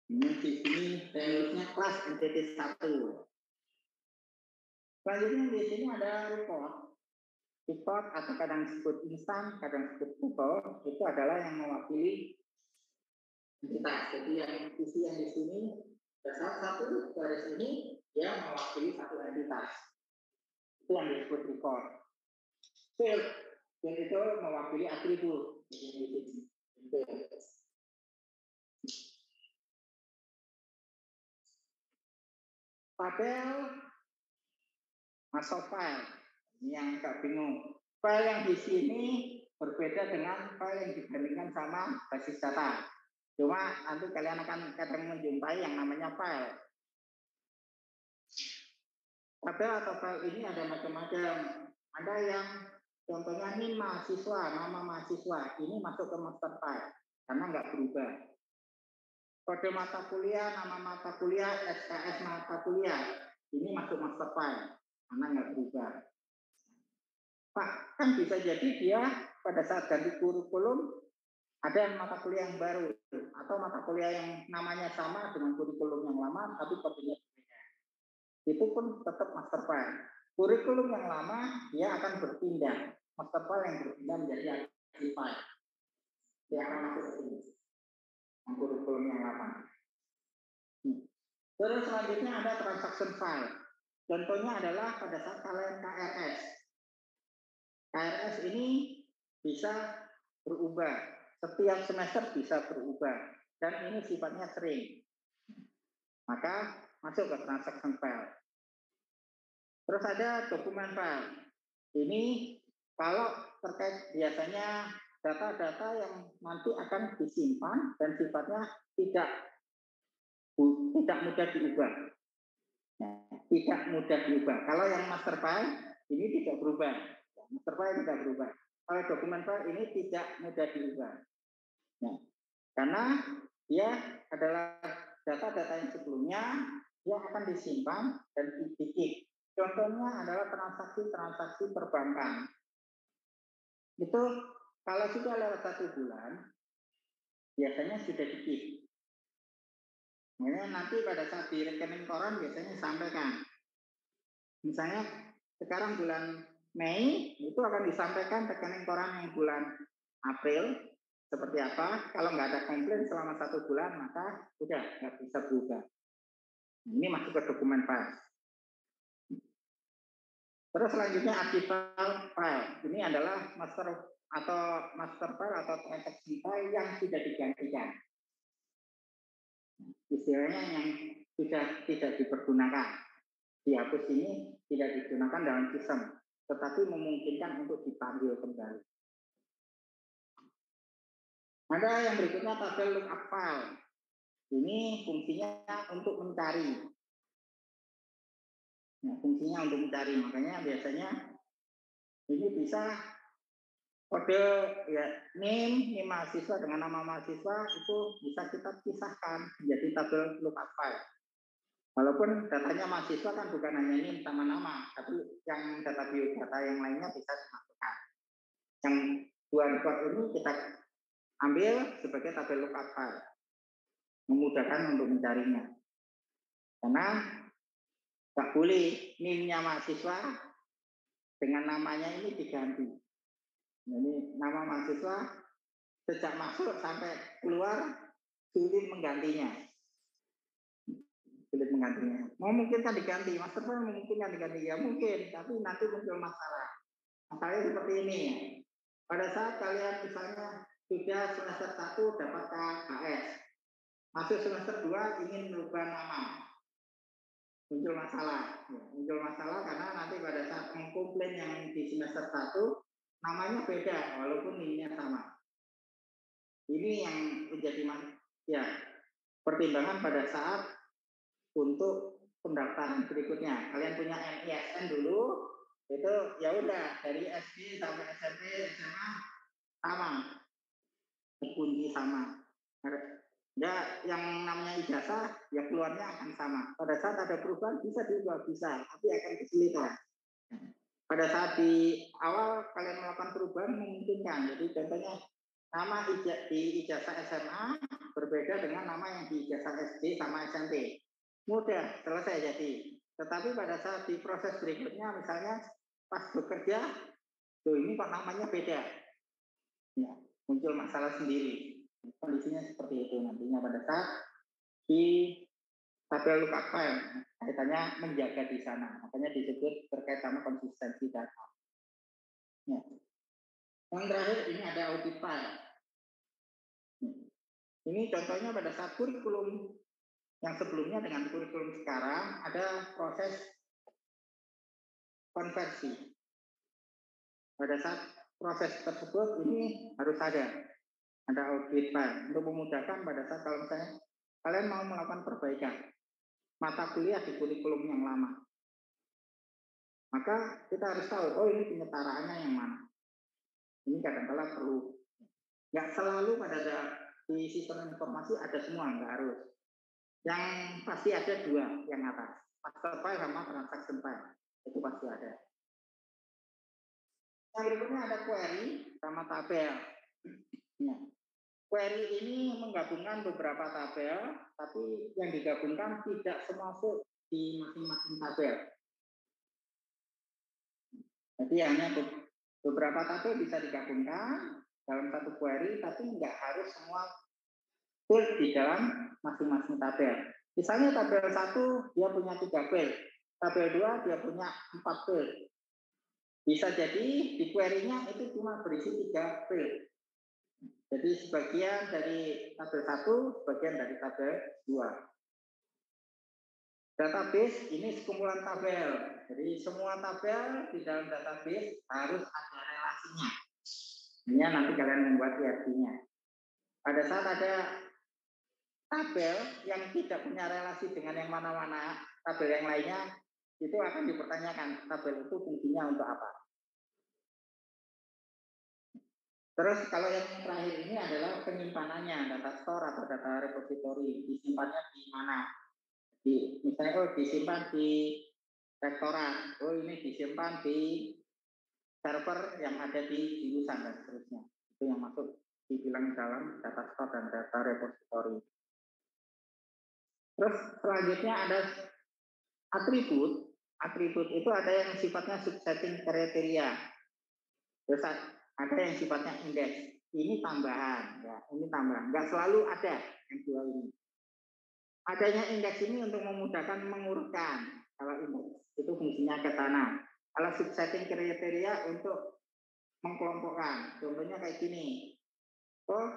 Ini di sini teorinya kelas entitas 1. Selanjutnya di sini ada report. Report atau kadang disebut instan, kadang disebut tuple, itu adalah yang mewakili entitas. Jadi yang isi yang di sini dasar satu garis ini dia mewakili satu entitas. Itu yang disebut record. Field, field itu mewakili atribut. Tabel masuk file. Ini yang agak bingung. File yang di sini berbeda dengan file yang dibandingkan sama basis data. Cuma nanti kalian akan kadang menjumpai yang namanya file. Tabel atau file ini ada macam-macam. Ada yang contohnya ini mahasiswa, nama mahasiswa. Ini masuk ke master file karena nggak berubah. Kode mata kuliah, nama mata kuliah, SKS mata kuliah. Ini masuk master file karena nggak berubah. Pak, kan bisa jadi dia pada saat ganti kurikulum ada yang mata kuliah yang baru atau mata kuliah yang namanya sama dengan kurikulum yang lama tapi kodenya berbeda. Itu pun tetap master file. Kurikulum yang lama dia akan berpindah. Master file yang berpindah menjadi active file. Dia akan masuk ke sini. Kurikulum yang lama. Terus selanjutnya ada transaction file. Contohnya adalah pada saat kalian KRS. KRS ini bisa berubah. Setiap semester bisa berubah. Dan ini sifatnya sering. Maka masuk ke transaction file. Terus ada dokumen file. Ini kalau terkait biasanya data-data yang nanti akan disimpan dan sifatnya tidak mudah diubah. Tidak mudah diubah. Kalau yang master file ini tidak berubah. Master file tidak berubah. Kalau dokumen file ini tidak mudah diubah. Nah, karena dia adalah data-data yang sebelumnya dia akan disimpan dan di-keep. Contohnya adalah transaksi-transaksi perbankan. Itu kalau sudah lewat 1 bulan, biasanya sudah di-keep. Makanya nanti pada saat di rekening koran biasanya sampaikan. Misalnya sekarang bulan Mei itu akan disampaikan rekening koran yang bulan April seperti apa. Kalau nggak ada komplain selama 1 bulan maka sudah nggak bisa berubah. Ini masuk ke dokumen file. Terus selanjutnya artikel file. Ini adalah master file atau transaksi file yang sudah digantikan. Istilahnya yang sudah tidak dipergunakan. Dihapus ini tidak digunakan dalam sistem, tetapi memungkinkan untuk dipanggil kembali. Ada yang berikutnya tabel lookup file. Ini fungsinya untuk mencari. Nah, fungsinya untuk mencari, makanya biasanya ini bisa kode ya name mahasiswa dengan nama mahasiswa itu bisa kita pisahkan menjadi tabel lookup file. Walaupun datanya mahasiswa kan bukan hanya ini sama nama, tapi yang data biodata yang lainnya bisa dimasukkan. Yang 2 record ini kita ambil sebagai tabel lookup file, memudahkan untuk mencarinya. Karena nggak boleh NIM-nya mahasiswa dengan namanya ini diganti. Jadi nama mahasiswa sejak masuk sampai keluar sulit menggantinya. Sulit menggantinya. Memungkinkan diganti, master file memungkinkan diganti ya mungkin, tapi nanti muncul masalah. Masalahnya seperti ini. Pada saat kalian misalnya sudah semester 1 dapat KHS, masuk semester 2 ingin merubah nama, muncul masalah. Muncul masalah karena nanti pada saat mengkomplain yang di semester 1 namanya beda walaupun NIM-nya sama. Ini yang menjadi ya pertimbangan pada saat untuk pendaftaran berikutnya. Kalian punya NISN dulu, itu ya udah dari SD sampai SMP, SMA sama, kunci sama. Ya, yang namanya ijazah ya keluarnya akan sama. Pada saat ada perubahan bisa diubah, bisa, tapi akan kesulitan. Pada saat di awal kalian melakukan perubahan memungkinkan. Jadi contohnya nama di ijazah SMA berbeda dengan nama yang di ijazah SD sama SMP. Mudah, selesai jadi. Tetapi pada saat di proses berikutnya, misalnya pas bekerja, tuh ini kok namanya beda. Ya, muncul masalah sendiri. Kondisinya seperti itu nantinya pada saat di tabel lookup file, kaitannya menjaga di sana. Makanya disebut terkait sama konsistensi data. Ya. Yang terakhir ini ada audit file. Ini contohnya pada saat kurikulum yang sebelumnya dengan kurikulum sekarang ada proses konversi. Pada saat proses tersebut ini harus ada audit file untuk memudahkan pada saat kalau misalnya kalian mau melakukan perbaikan mata kuliah di kurikulum yang lama. Maka kita harus tahu, oh ini penyetaraannya yang mana. Ini kadang-kala perlu. Nggak selalu pada di sistem informasi ada semua, nggak harus. Yang pasti ada dua yang atas, master file sama transaction file. Itu pasti ada. Yang berikutnya ada query sama tabel. Ya. Query ini menggabungkan beberapa tabel, tapi yang digabungkan tidak semasuk di masing-masing tabel. Jadi hanya beberapa tabel bisa digabungkan dalam satu query, tapi nggak harus semua field di dalam masing-masing tabel. Misalnya tabel 1 dia punya 3 field, tabel 2 dia punya 4 field. Bisa jadi di query-nya itu cuma berisi 3 field. Jadi sebagian dari tabel 1, sebagian dari tabel 2. Database ini sekumpulan tabel. Jadi semua tabel di dalam database harus ada relasinya. Ini nanti kalian membuat IRB-nya. Pada saat ada tabel yang tidak punya relasi dengan yang mana-mana, tabel yang lainnya, itu akan dipertanyakan tabel itu fungsinya untuk apa. Terus kalau yang terakhir ini adalah penyimpanannya, data store atau data repository, disimpannya di mana? Misalnya disimpan di rektorat, ini disimpan di server yang ada di jurusan dan seterusnya. Itu yang masuk dibilang dalam data store dan data repository. Terus selanjutnya ada atribut. Atribut itu ada yang sifatnya subsetting kriteria. Terus ada yang sifatnya indeks. Ini tambahan, ya. Ini tambahan. Nggak selalu ada yang dua ini. Adanya indeks ini untuk memudahkan mengurutkan. Kalau indeks itu fungsinya ke sana. Kalau subsetting kriteria untuk mengkelompokkan. Contohnya kayak gini. Oh,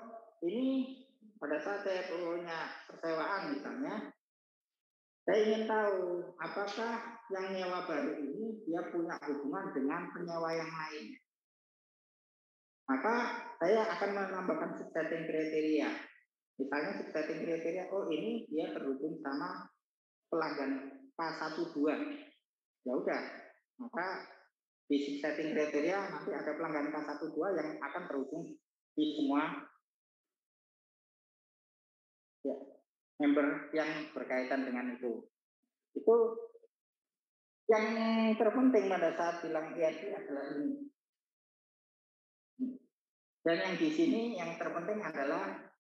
ini pada saat saya punya persewaan misalnya, saya ingin tahu apakah yang nyewa baru ini dia punya hubungan dengan penyewa yang lain. Maka saya akan menambahkan subsetting kriteria. Misalnya subsetting kriteria, oh ini dia terhubung sama pelanggan K12. Ya udah, maka di subsetting kriteria nanti ada pelanggan K12 yang akan terhubung di semua ya, member yang berkaitan dengan itu. Itu yang terpenting pada saat bilang IRB adalah ini. Dan yang di sini yang terpenting adalah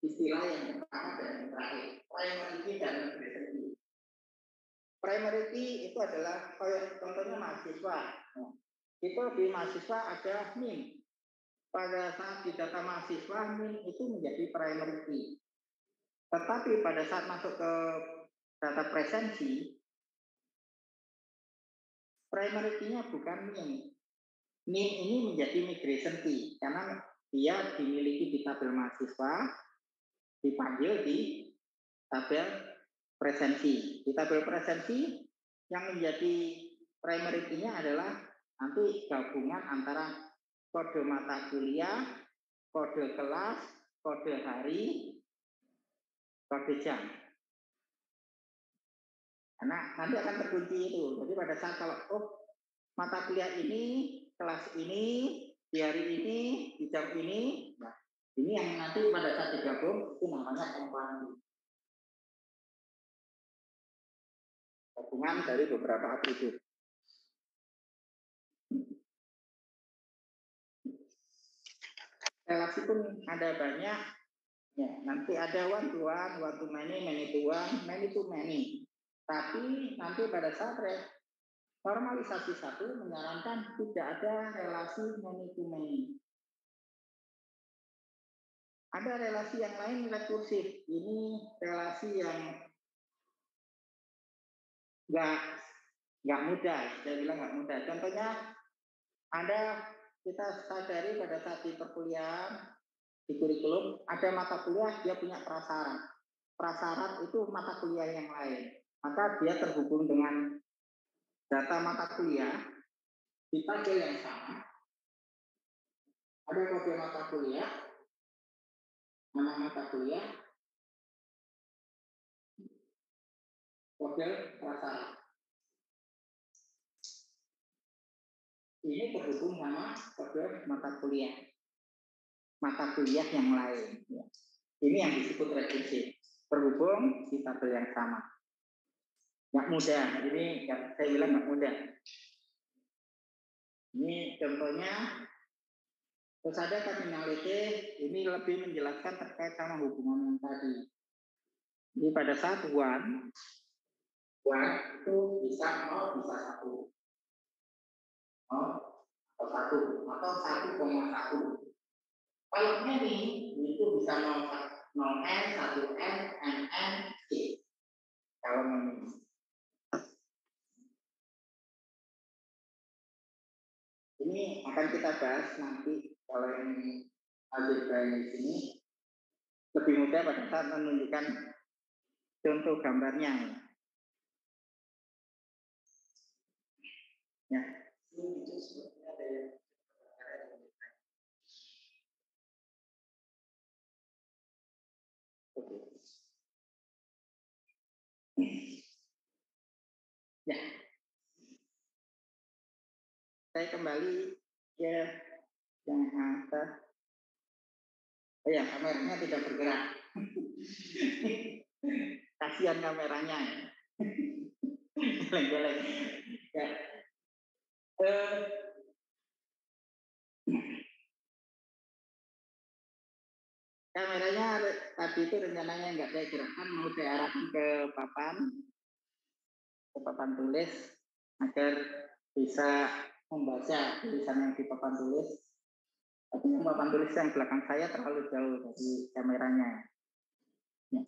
istilah yang pertama dan yang terakhir, primary key dan secondary key. Primary key itu adalah contohnya mahasiswa. Itu di mahasiswa ada NIM. Pada saat di data mahasiswa NIM itu menjadi primary key. Tetapi pada saat masuk ke data presensi, primary key-nya bukan NIM. NIM ini menjadi migration key karena dia dimiliki di tabel mahasiswa, dipanggil di tabel presensi. Di tabel presensi yang menjadi primary key-nya adalah nanti gabungan antara kode mata kuliah, kode kelas, kode hari, kode jam. Karena nanti akan terkunci itu. Jadi pada saat kalau mata kuliah ini, kelas ini, di hari ini, di jam ini, nah, ini yang nanti pada saat digabung itu namanya komparasi. Gabungan dari beberapa atribut. Relasi pun ada banyak. Ya, nanti ada one to many to one, many to many. Tapi nanti pada saat formalisasi 1 menyarankan tidak ada relasi many to many. Ada relasi yang lain rekursif. Ini relasi yang nggak mudah. Saya bilang nggak mudah. Contohnya kita sadari pada saat di perkuliahan di kurikulum ada mata kuliah dia punya prasyarat. Prasyarat itu mata kuliah yang lain. Maka dia terhubung dengan data mata kuliah di tabel yang sama. Ada kode mata kuliah, nama mata kuliah, kode prasyarat. Ini terhubung sama kode mata kuliah yang lain. Ini yang disebut rekursif. Terhubung di tabel yang sama. Nggak mudah. Ini saya bilang nggak mudah. Ini contohnya. Terus ada terminologi, ini lebih menjelaskan terkait sama hubungan yang tadi. Jadi pada saat one itu bisa 0, bisa 1. 0 atau 1, atau 1,1. Kalau many, itu bisa 0n, 1n, nn, c. Kalau many. Ini akan kita bahas nanti kalau ini algebra di sini lebih mudah pada saat menunjukkan contoh gambarnya. Ya. Itu sebetulnya ada yang ya. Saya kembali ya yang atas. Oh ya, kameranya tidak bergerak. Kasihan kameranya. Geleng-geleng. Ya. Kameranya tadi itu rencananya nggak saya gerakkan, mau saya arahkan ke papan tulis agar bisa membaca tulisan yang di papan tulis. Tapi yang papan tulis yang belakang saya terlalu jauh dari kameranya. Ya.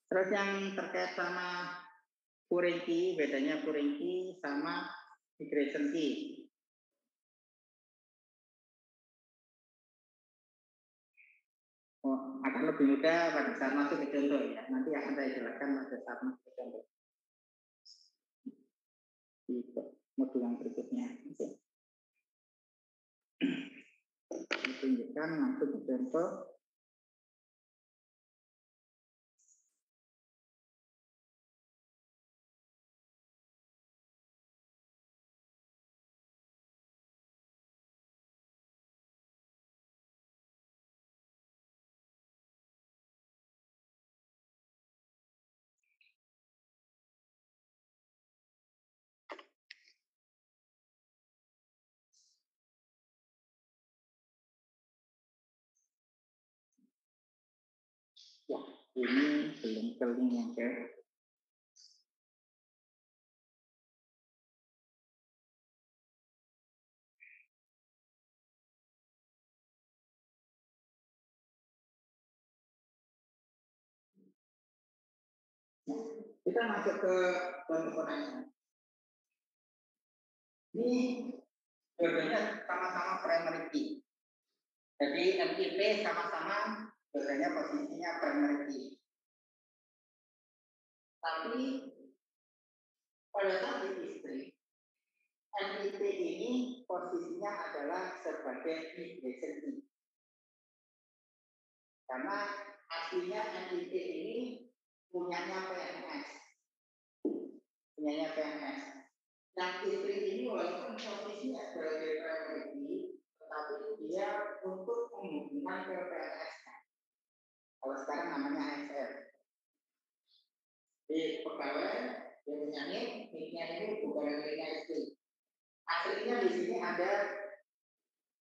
Terus yang terkait sama foreign key, bedanya foreign key sama migration key. Akan lebih mudah pada saat masuk ke contoh ya. Nanti akan saya jelaskan pada saat masuk ke contoh. Di modul yang berikutnya. Tunjukkan masuk ke contoh. Ya, ini belum keling yang ke. Kita masuk ke contoh connection. Ini bedanya sama-sama primary key. Jadi MIP sama-sama bedanya posisinya primary key. Tapi pada saat di istri, MIP ini posisinya adalah sebagai migration key. Karena aslinya MIT ini punyanya PNS. Punyanya PNS. Yang istri ini walaupun posisinya sebagai primary key, tetapi dia untuk menghubungkan ke PNS-nya. Kalau sekarang namanya ASR. Di pegawai dia punya nicknya ini bukan miliknya istri. Aslinya di sini ada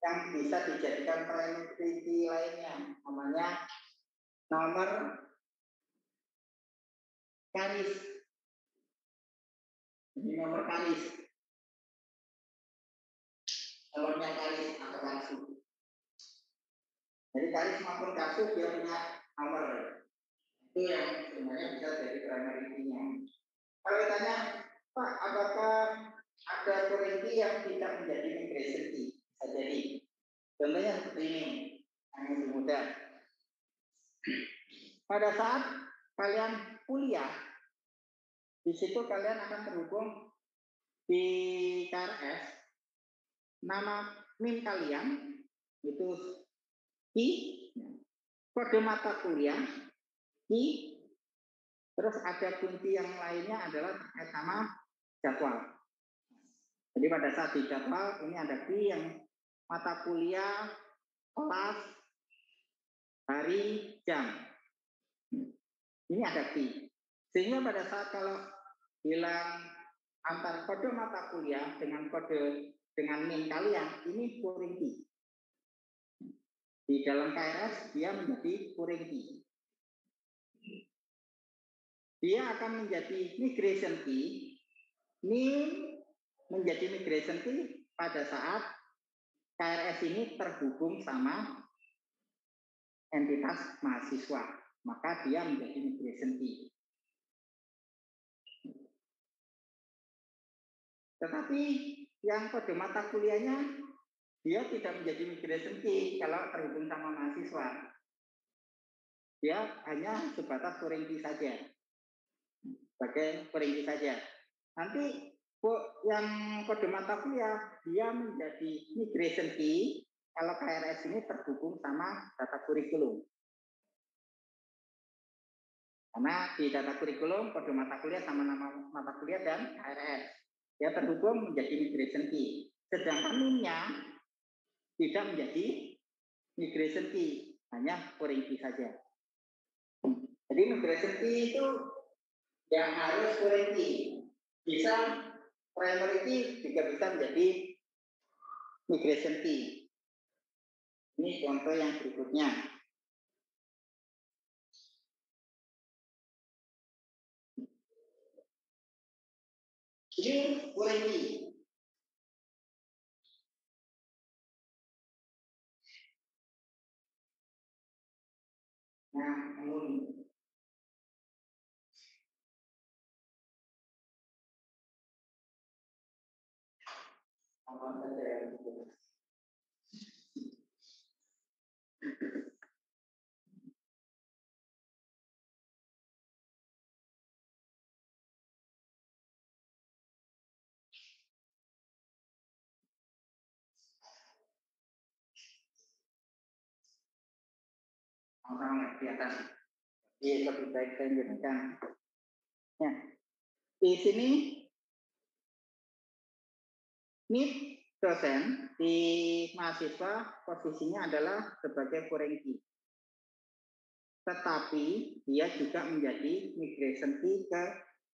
yang bisa dijadikan primary key lainnya, namanya nomor kalis. Ini nomor kalis. Nomornya kalis atau karsu. Jadi kalis maupun karsu dia punya nomor. Itu yang sebenarnya bisa jadi primary key-nya. Kalau ditanya, Pak, apakah ada foreign key yang tidak menjadi migration key? Bisa jadi. Contohnya seperti ini, yang lebih mudah. Pada saat kalian kuliah, di situ kalian akan terhubung di KRS, nama NIM kalian itu I, kode mata kuliah I, terus ada kunci yang lainnya adalah terkait sama jadwal. Jadi pada saat di jadwal ini ada I yang mata kuliah, kelas, hari, jam. Ini ada I. Sehingga pada saat kalau bilang antar kode mata kuliah dengan kode dengan NIM kalian, ini foreign key. Di dalam KRS dia menjadi foreign key. Dia akan menjadi migration key. NIM menjadi migration key pada saat KRS ini terhubung sama entitas mahasiswa. Maka dia menjadi migration key. Tetapi yang kode mata kuliahnya dia tidak menjadi migration key kalau terhubung sama mahasiswa. Dia hanya sebatas foreign key saja. Sebagai foreign key saja. Nanti yang kode mata kuliah dia menjadi migration key kalau KRS ini terhubung sama data kurikulum. Karena di data kurikulum kode mata kuliah sama nama mata kuliah dan KRS. Dia terhubung menjadi migration key. Sedangkan NIM-nya tidak menjadi migration key, hanya foreign key saja. Jadi migration key itu yang harus foreign key. Bisa primary key juga bisa menjadi migration key. Ini contoh yang berikutnya. Ini foreign key. Nah, kemudian apa saja yang orang nggak kelihatan. Jadi lebih baik saya jelaskan. Ya, di sini NIP dosen di mahasiswa posisinya adalah sebagai foreign key. Tetapi dia juga menjadi migration key ke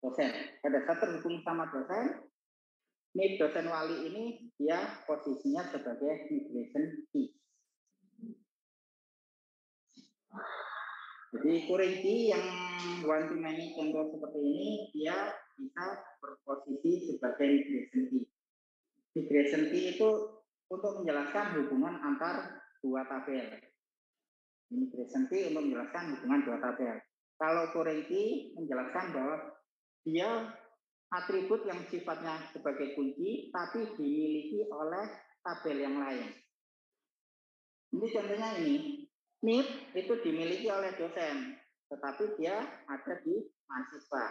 dosen. Pada saat terhubung sama dosen, NIP dosen wali ini dia posisinya sebagai migration key. Jadi foreign key yang one to many contoh seperti ini dia bisa berposisi sebagai migration key. Migration key itu untuk menjelaskan hubungan antar dua tabel. Migration key untuk menjelaskan hubungan dua tabel. Kalau foreign key menjelaskan bahwa dia atribut yang sifatnya sebagai kunci tapi dimiliki oleh tabel yang lain. Ini contohnya ini. NIP itu dimiliki oleh dosen, tetapi dia ada di mahasiswa.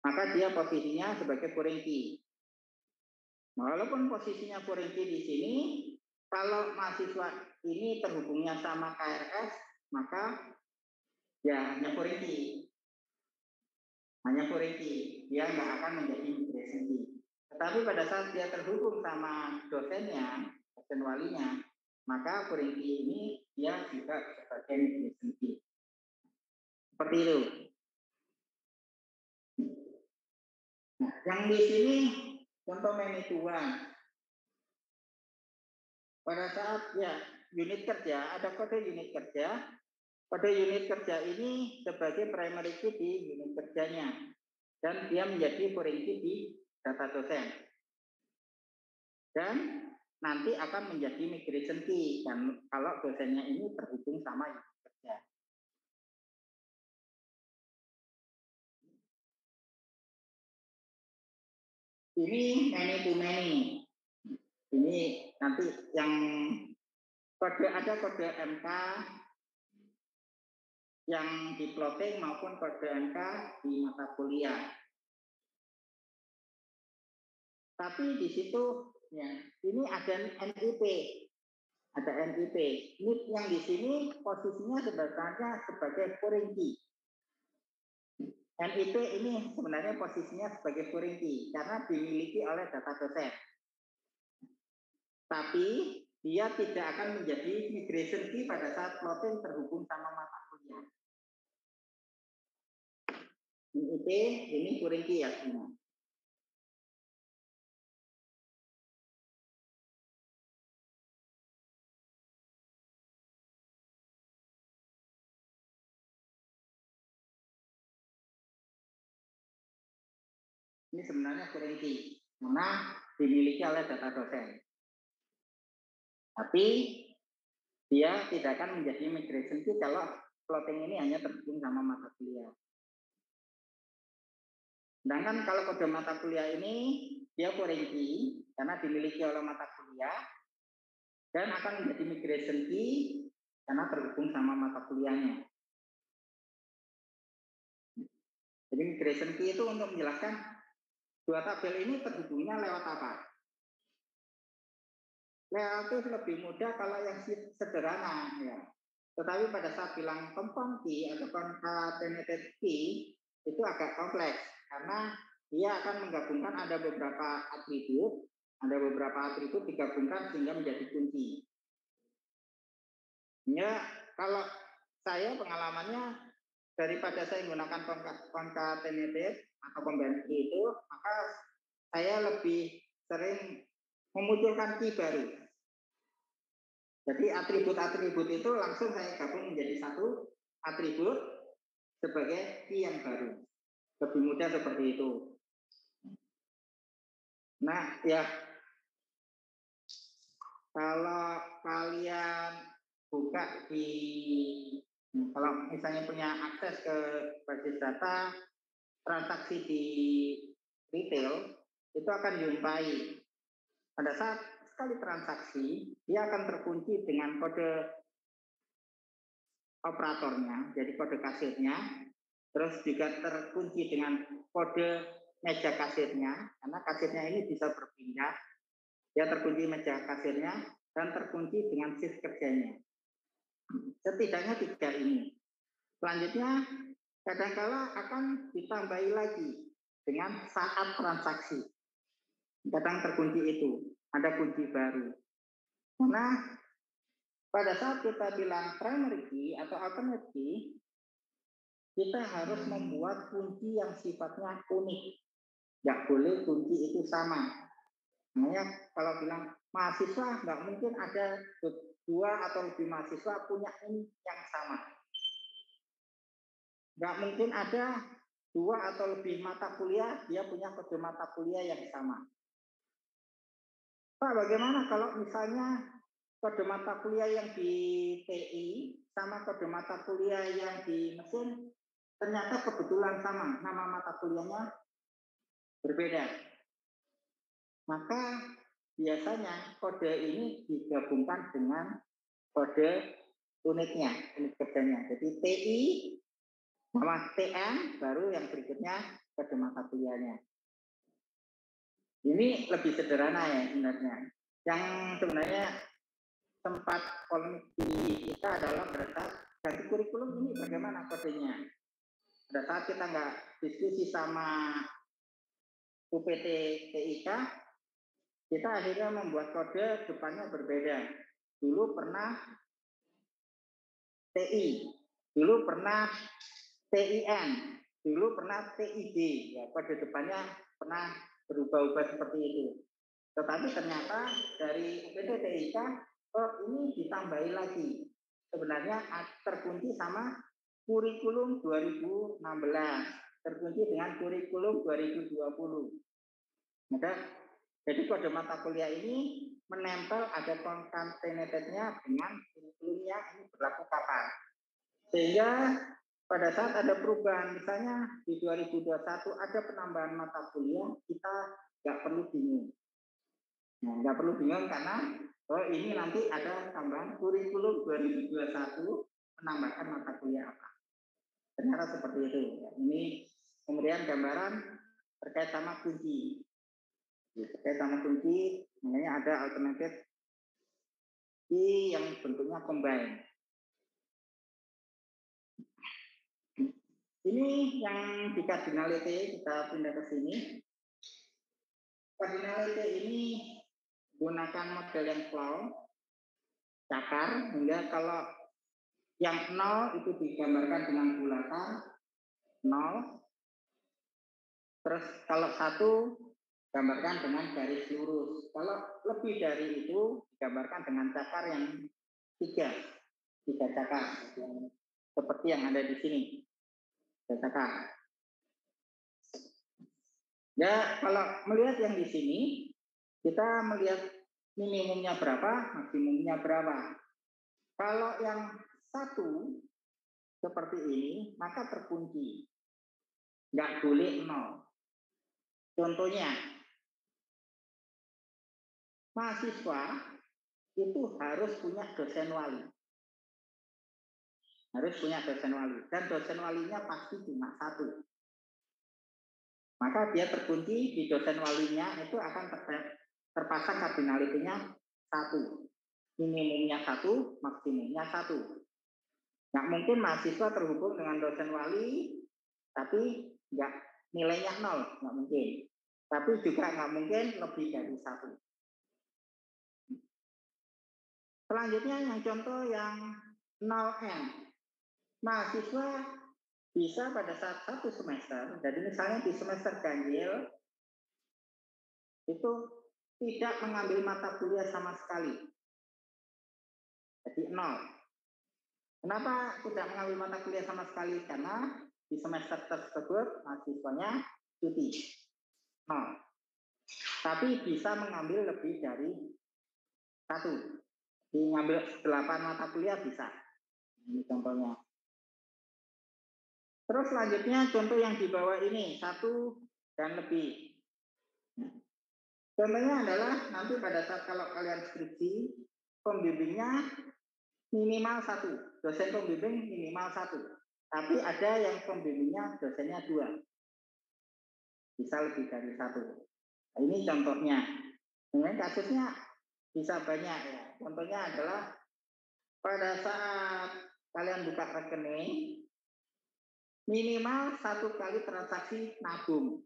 Maka dia posisinya sebagai foreign key. Walaupun posisinya forensi di sini, kalau mahasiswa ini terhubungnya sama KRS, maka ya hanya forensi. Hanya forensi, dia nggak akan menjadi migration key. Tetapi pada saat dia terhubung sama dosennya, dosen walinya, maka forensi ini dia juga sebagai migration key. Seperti itu. Nah, yang di sini contoh many to one. Pada saat ya unit kerja, ada kode unit kerja. Kode unit kerja ini sebagai primary key di unit kerjanya. Dan dia menjadi forensi di data dosen. Dan nanti akan menjadi migration key dan kalau dosennya ini terhubung sama unit kerja. Ini many to many. Ini nanti yang kode ada kode MK yang di plotting maupun kode MK di mata kuliah. Tapi di situ ya ini ada NIP. Ada NIP. Ini yang di sini posisinya sebenarnya sebagai foreign key. NIP ini sebenarnya posisinya sebagai foreign key karena dimiliki oleh data dosen. Tapi dia tidak akan menjadi migration key pada saat plotting terhubung sama mata kuliah. NIP ini foreign key ya semua. Ini sebenarnya foreign key karena dimiliki oleh data dosen. Tapi dia tidak akan menjadi migration key kalau plotting ini hanya terhubung sama mata kuliah. Sedangkan kalau kode mata kuliah ini dia foreign key karena dimiliki oleh mata kuliah dan akan menjadi migration key karena terhubung sama mata kuliahnya. Jadi migration key itu untuk menjelaskan dua tabel ini terhubungnya lewat apa? Relatif lebih mudah kalau yang sederhana ya. Tetapi pada saat bilang compound key atau concatenated key itu agak kompleks karena dia akan menggabungkan ada beberapa atribut digabungkan sehingga menjadi kunci. Ya, kalau saya pengalamannya daripada saya menggunakan concatenated atau combined key itu, maka saya lebih sering memunculkan key baru. Jadi atribut-atribut itu langsung saya gabung menjadi satu atribut sebagai key yang baru. Lebih mudah seperti itu. Nah, ya kalau kalian buka di kalau misalnya punya akses ke basis data transaksi di retail itu akan dijumpai pada saat sekali transaksi dia akan terkunci dengan kode operatornya, jadi kode kasirnya, terus juga terkunci dengan kode meja kasirnya, karena kasirnya ini bisa berpindah, dia terkunci meja kasirnya dan terkunci dengan shift kerjanya. Setidaknya 3 ini. Selanjutnya, kadangkala akan ditambahi lagi dengan saat transaksi. Kadang terkunci itu, ada kunci baru. Karena pada saat kita bilang primary key atau alternate key, kita harus membuat kunci yang sifatnya unik. Nggak boleh kunci itu sama. Makanya kalau bilang mahasiswa, nggak mungkin ada 2 atau lebih mahasiswa punya ini yang sama. Nggak mungkin ada 2 atau lebih mata kuliah, dia punya kode mata kuliah yang sama. Pak, bagaimana kalau misalnya kode mata kuliah yang di TI sama kode mata kuliah yang di mesin ternyata kebetulan sama, nama mata kuliahnya berbeda. Maka biasanya kode ini digabungkan dengan kode unitnya, unit kerjanya. Jadi TI sama TM baru yang berikutnya kode mata kuliahnya. Ini lebih sederhana ya sebenarnya. Yang sebenarnya tempat polemik di kita adalah pada saat ganti kurikulum ini bagaimana kodenya. Pada saat kita nggak diskusi sama UPT TIK, kita akhirnya membuat kode depannya berbeda. Dulu pernah TI, dulu pernah TIN, dulu pernah TID, ya kode depannya pernah berubah-ubah seperti itu. Tetapi ternyata dari UPT TIK, oh ini ditambahi lagi. Sebenarnya terkunci sama kurikulum 2016, terkunci dengan kurikulum 2020. Maka jadi kode mata kuliah ini menempel ada concatenatednya dengan kurikulumnya ini berlaku kapan. Sehingga pada saat ada perubahan, misalnya di 2021 ada penambahan mata kuliah, kita nggak perlu bingung. Nah, nggak perlu bingung karena oh ini nanti ada tambahan kurikulum 2021 menambahkan mata kuliah apa. Ternyata seperti itu. Ini kemudian gambaran terkait sama kunci. Terkait sama kunci, makanya ada alternatif I yang bentuknya combine. Ini yang di cardinality, kita pindah ke sini. Cardinality ini gunakan model yang flow, cakar, hingga kalau yang 0 itu digambarkan dengan bulatan 0. Terus kalau 1 gambarkan dengan garis lurus. Kalau lebih dari itu digambarkan dengan cakar yang 3 cakar. Seperti yang ada di sini. Cakar. Ya, kalau melihat yang di sini, kita melihat minimumnya berapa, maksimumnya berapa. Kalau yang 1 seperti ini, maka terkunci. Nggak boleh 0. Contohnya, mahasiswa itu harus punya dosen wali. Harus punya dosen wali. Dan dosen walinya pasti cuma 1. Maka dia terkunci di dosen walinya itu akan terpasang cardinality-nya 1. Minimumnya 1, maksimumnya 1. Nggak mungkin mahasiswa terhubung dengan dosen wali, tapi nggak nilainya 0, nggak mungkin. Tapi juga nggak mungkin lebih dari 1. Selanjutnya yang contoh yang 0N. Mahasiswa bisa pada saat 1 semester, jadi misalnya di semester ganjil, itu tidak mengambil mata kuliah sama sekali. Jadi 0. Kenapa tidak mengambil mata kuliah sama sekali? Karena di semester tersebut mahasiswanya cuti. 0. Tapi bisa mengambil lebih dari 1. Mengambil 8 mata kuliah bisa. Ini contohnya. Terus selanjutnya contoh yang di bawah ini 1 dan lebih. Contohnya adalah nanti pada saat kalau kalian skripsi, pembimbingnya minimal 1, dosen pembimbing minimal 1. Tapi ada yang pembimbingnya dosennya 2. Bisa lebih dari 1. Nah, ini contohnya. Kemudian kasusnya bisa banyak ya. Contohnya adalah pada saat kalian buka rekening, minimal 1 kali transaksi nabung.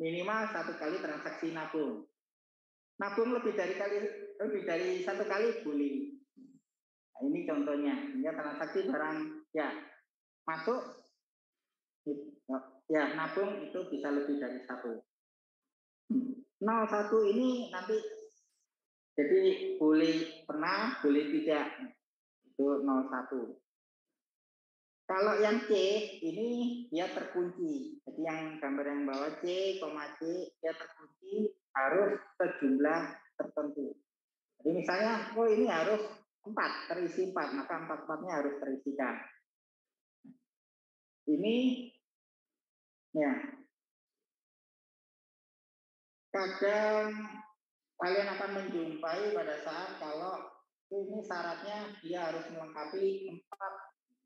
Minimal 1 kali transaksi nabung. Nabung lebih dari 1 kali boleh. Nah, ini contohnya. Hingga transaksi barang ya masuk ya nabung itu bisa lebih dari 1. 01 ini nanti jadi boleh pernah, boleh tidak. Itu 01. Kalau yang C ini dia terkunci. Jadi yang gambar yang bawah C, C dia terkunci harus sejumlah tertentu. Jadi misalnya, oh ini harus 4, terisi 4, maka 4-4-nya harus terisikan. Ini ya. Kadang kalian akan menjumpai pada saat kalau ini syaratnya dia harus melengkapi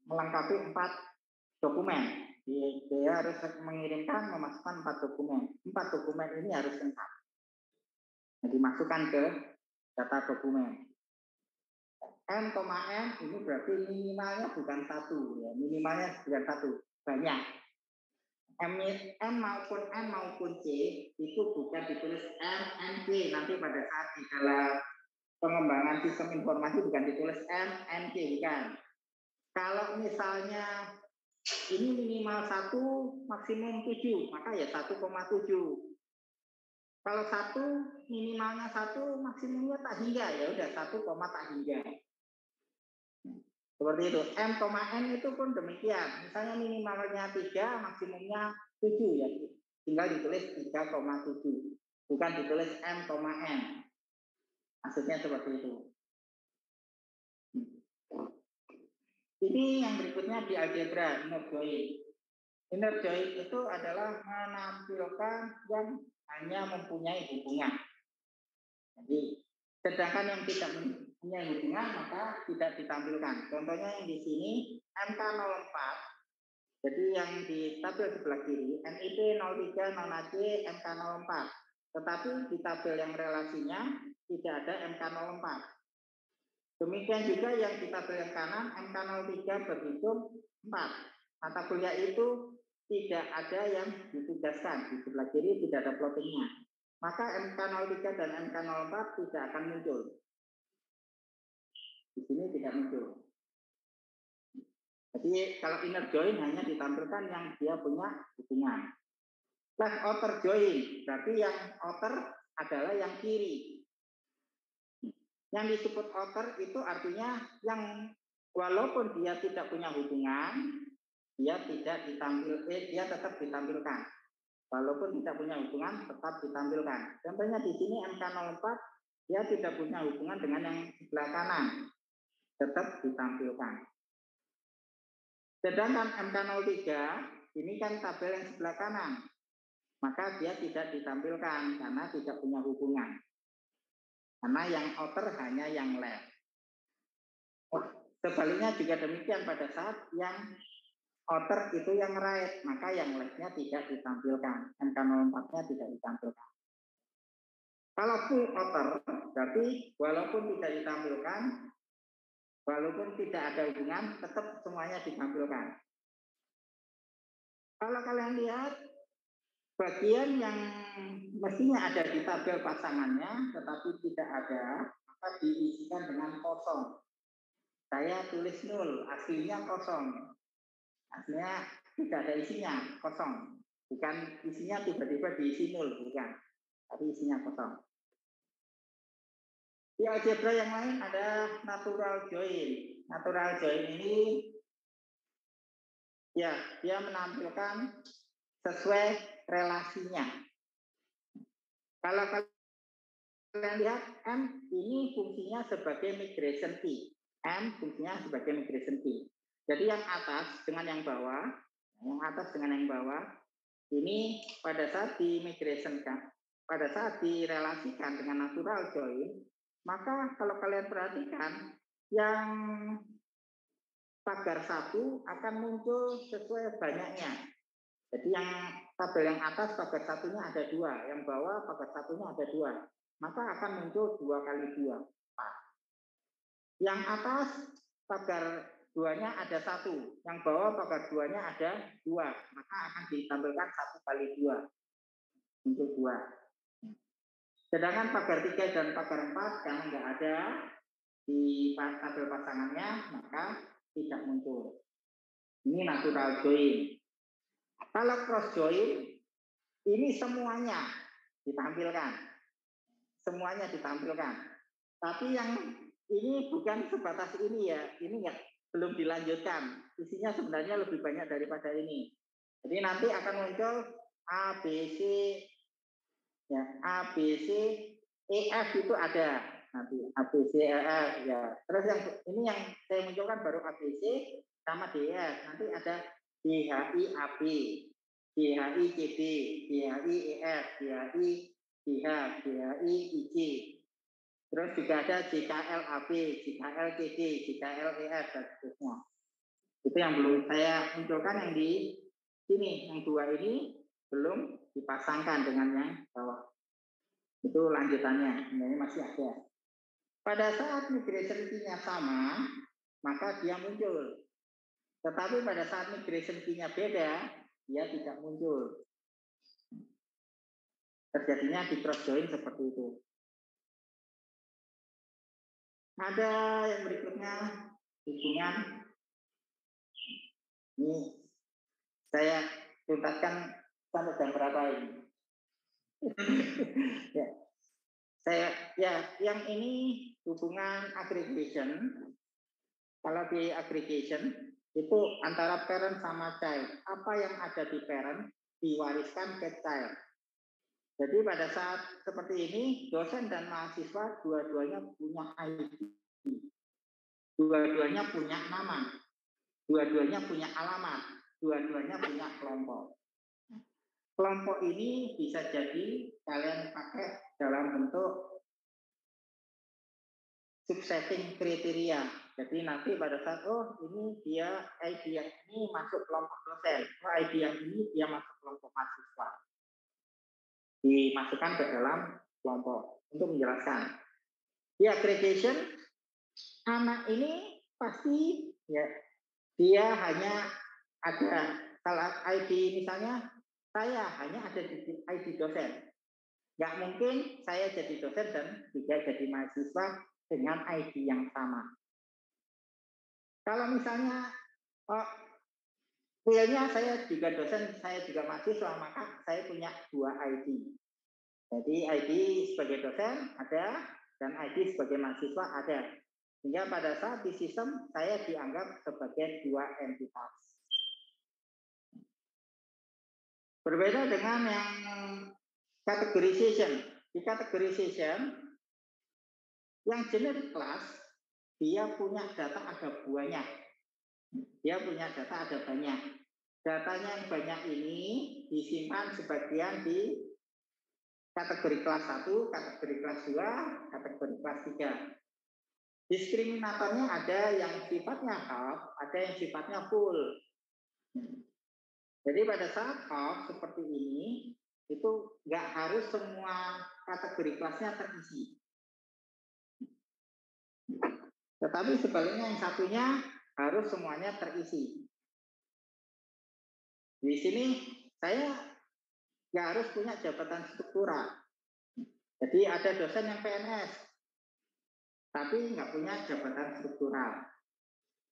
4 dokumen. Dia harus mengirimkan, memasukkan 4 dokumen. 4 dokumen ini harus lengkap. Jadi masukkan ke data dokumen. M, M ini berarti minimalnya bukan 1, ya. Minimalnya bukan 1, banyak. M maupun C itu bukan ditulis M, N, C. Nanti pada saat di dalam pengembangan sistem informasi bukan ditulis M, N, C, bukan. Kalau misalnya ini minimal 1, maksimum 7, maka ya 1,7. Kalau 1, minimalnya 1, maksimumnya tak hingga, ya udah 1, tak hingga. Seperti itu. M, N itu pun demikian. Misalnya minimalnya 3, maksimumnya 7, ya. Tinggal ditulis 3,7. Bukan ditulis M, N. Maksudnya seperti itu. Ini yang berikutnya di algebra, inner join. Inner join itu adalah menampilkan yang hanya mempunyai hubungan. Jadi, sedangkan yang tidak mempunyai hubungan maka tidak ditampilkan. Contohnya yang di sini MK04. Jadi yang di tabel sebelah kiri MIP 03 0AC MK04. Tetapi di tabel yang relasinya tidak ada MK04. Demikian juga yang di tabel yang kanan MK03 berhitung 4. Mata kuliah itu tidak ada yang ditugaskan. Di sebelah kiri tidak ada plottingnya. Maka MK03 dan MK04 tidak akan muncul. Di sini tidak muncul. Jadi kalau inner join hanya ditampilkan yang dia punya hubungan. Plus outer join, berarti yang outer adalah yang kiri. Yang disebut outer itu artinya yang walaupun dia tidak punya hubungan, dia tidak dia tetap ditampilkan. Walaupun tidak punya hubungan, tetap ditampilkan. Contohnya di sini MK04, dia tidak punya hubungan dengan yang sebelah kanan, tetap ditampilkan. Sedangkan MK03, ini kan tabel yang sebelah kanan, maka dia tidak ditampilkan karena tidak punya hubungan. Karena yang outer hanya yang left. Sebaliknya juga demikian pada saat yang outer itu yang right, maka yang left-nya tidak ditampilkan. MK04-nya tidak ditampilkan. Kalau full outer, berarti walaupun tidak ditampilkan, walaupun tidak ada hubungan, tetap semuanya ditampilkan. Kalau kalian lihat, bagian yang mestinya ada di tabel pasangannya, tetapi tidak ada, maka diisikan dengan kosong. Saya tulis 0, aslinya kosong. Aslinya tidak ada isinya, kosong. Bukan isinya tiba-tiba diisi 0, bukan. Tapi isinya kosong. Di algebra yang lain ada natural join. Natural join ini ya dia menampilkan sesuai relasinya. Kalau kalian lihat M ini fungsinya sebagai migration key. M fungsinya sebagai migration key. Jadi yang atas dengan yang bawah, ini pada saat di migration kan, pada saat direlasikan dengan natural join, maka kalau kalian perhatikan yang pagar 1 akan muncul sesuai banyaknya. Jadi yang tabel yang atas pagar 1-nya ada 2, yang bawah pagar 1-nya ada 2. Maka akan muncul 2 kali 2, 4. Yang atas pagar 2-nya ada 1, yang bawah pagar 2-nya ada 2, maka akan ditampilkan 1 kali 2, muncul 2. Sedangkan pagar 3 dan pagar 4 karena nggak ada di tabel pasangannya, maka tidak muncul. Ini natural join. Kalau cross join, ini semuanya ditampilkan. Semuanya ditampilkan. Tapi yang ini bukan sebatas ini ya, ini nggak belum dilanjutkan. Isinya sebenarnya lebih banyak daripada ini. Jadi nanti akan muncul A, B, C, ya, A, B, C, E, F itu ada nanti A, B, C, E, F ya. Terus yang ini yang saya munculkan baru A, B, C sama D, E, F. Nanti ada D, H, I, A, B, D, H, I, C, D, D, H, I, E, F, D, H, I, D, H, D, H, I, I, C. Terus juga ada JKL, AB, JKL, CD, JKL, EF dan seterusnya. Itu yang belum saya munculkan yang di sini, yang 2 ini belum dipasangkan dengan yang bawah. Itu lanjutannya, ini masih ada. Pada saat migration key-nya sama, maka dia muncul. Tetapi pada saat migration key-nya beda, dia tidak muncul. Terjadinya di cross join seperti itu. Ada yang berikutnya, hubungan. Ini saya tuntaskan sampai jam berapa ini. Ya. Yang ini hubungan aggregation. Kalau di aggregation itu antara parent sama child. Apa yang ada di parent diwariskan ke child. Jadi pada saat seperti ini, dosen dan mahasiswa dua-duanya punya ID. Dua-duanya punya nama. Dua-duanya punya alamat. Dua-duanya punya kelompok. Kelompok ini bisa jadi kalian pakai dalam bentuk subsetting kriteria. Jadi nanti pada saat, oh ini dia ID yang ini masuk kelompok dosen. Oh ID yang ini dia masuk kelompok mahasiswa. Dimasukkan ke dalam kelompok untuk menjelaskan. Di aggregation, anak ini pasti ya dia hanya ada kalau ID misalnya saya hanya ada di ID dosen. Nggak mungkin saya jadi dosen dan juga jadi mahasiswa dengan ID yang sama. Kalau misalnya realnya saya juga dosen, saya juga mahasiswa, maka saya punya 2 ID. Jadi ID sebagai dosen ada, dan ID sebagai mahasiswa ada. Sehingga pada saat di sistem, saya dianggap sebagai 2 entitas. Berbeda dengan yang categorization. Di categorization, yang generic class, dia punya data ada banyak. Dia punya data ada banyak. Datanya yang banyak ini disimpan sebagian di kategori kelas 1, kategori kelas 2, kategori kelas 3. Diskriminatornya ada yang sifatnya half, ada yang sifatnya full. Jadi pada saat half seperti ini, itu nggak harus semua kategori kelasnya terisi. Tetapi sebaliknya yang satunya harus semuanya terisi. Di sini saya nggak harus punya jabatan struktural. Jadi ada dosen yang PNS, tapi nggak punya jabatan struktural.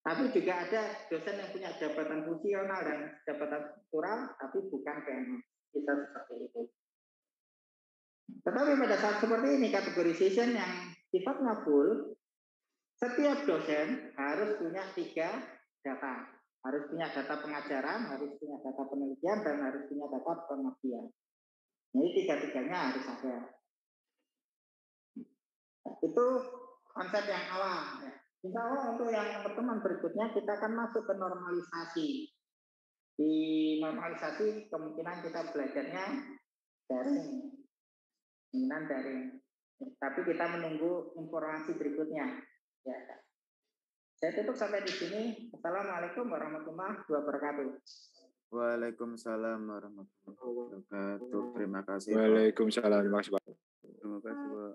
Tapi juga ada dosen yang punya jabatan fungsional dan jabatan struktural, tapi bukan PNS. Kita seperti itu. Tetapi pada saat seperti ini, categorization yang sifatnya full, setiap dosen harus punya 3 data. Harus punya data pengajaran, harus punya data penelitian, dan harus punya data pengabdian. Jadi 3-3-nya harus ada. Itu konsep yang awal. Insya Allah untuk yang pertemuan berikutnya kita akan masuk ke normalisasi. Di normalisasi kemungkinan kita belajarnya daring. Kemungkinan daring. Tapi kita menunggu informasi berikutnya. Ya. Saya tutup sampai di sini. Assalamualaikum warahmatullahi wabarakatuh. Waalaikumsalam warahmatullahi wabarakatuh. Terima kasih. Waalaikumsalam. Terima kasih, Pak. Terima kasih, Pak.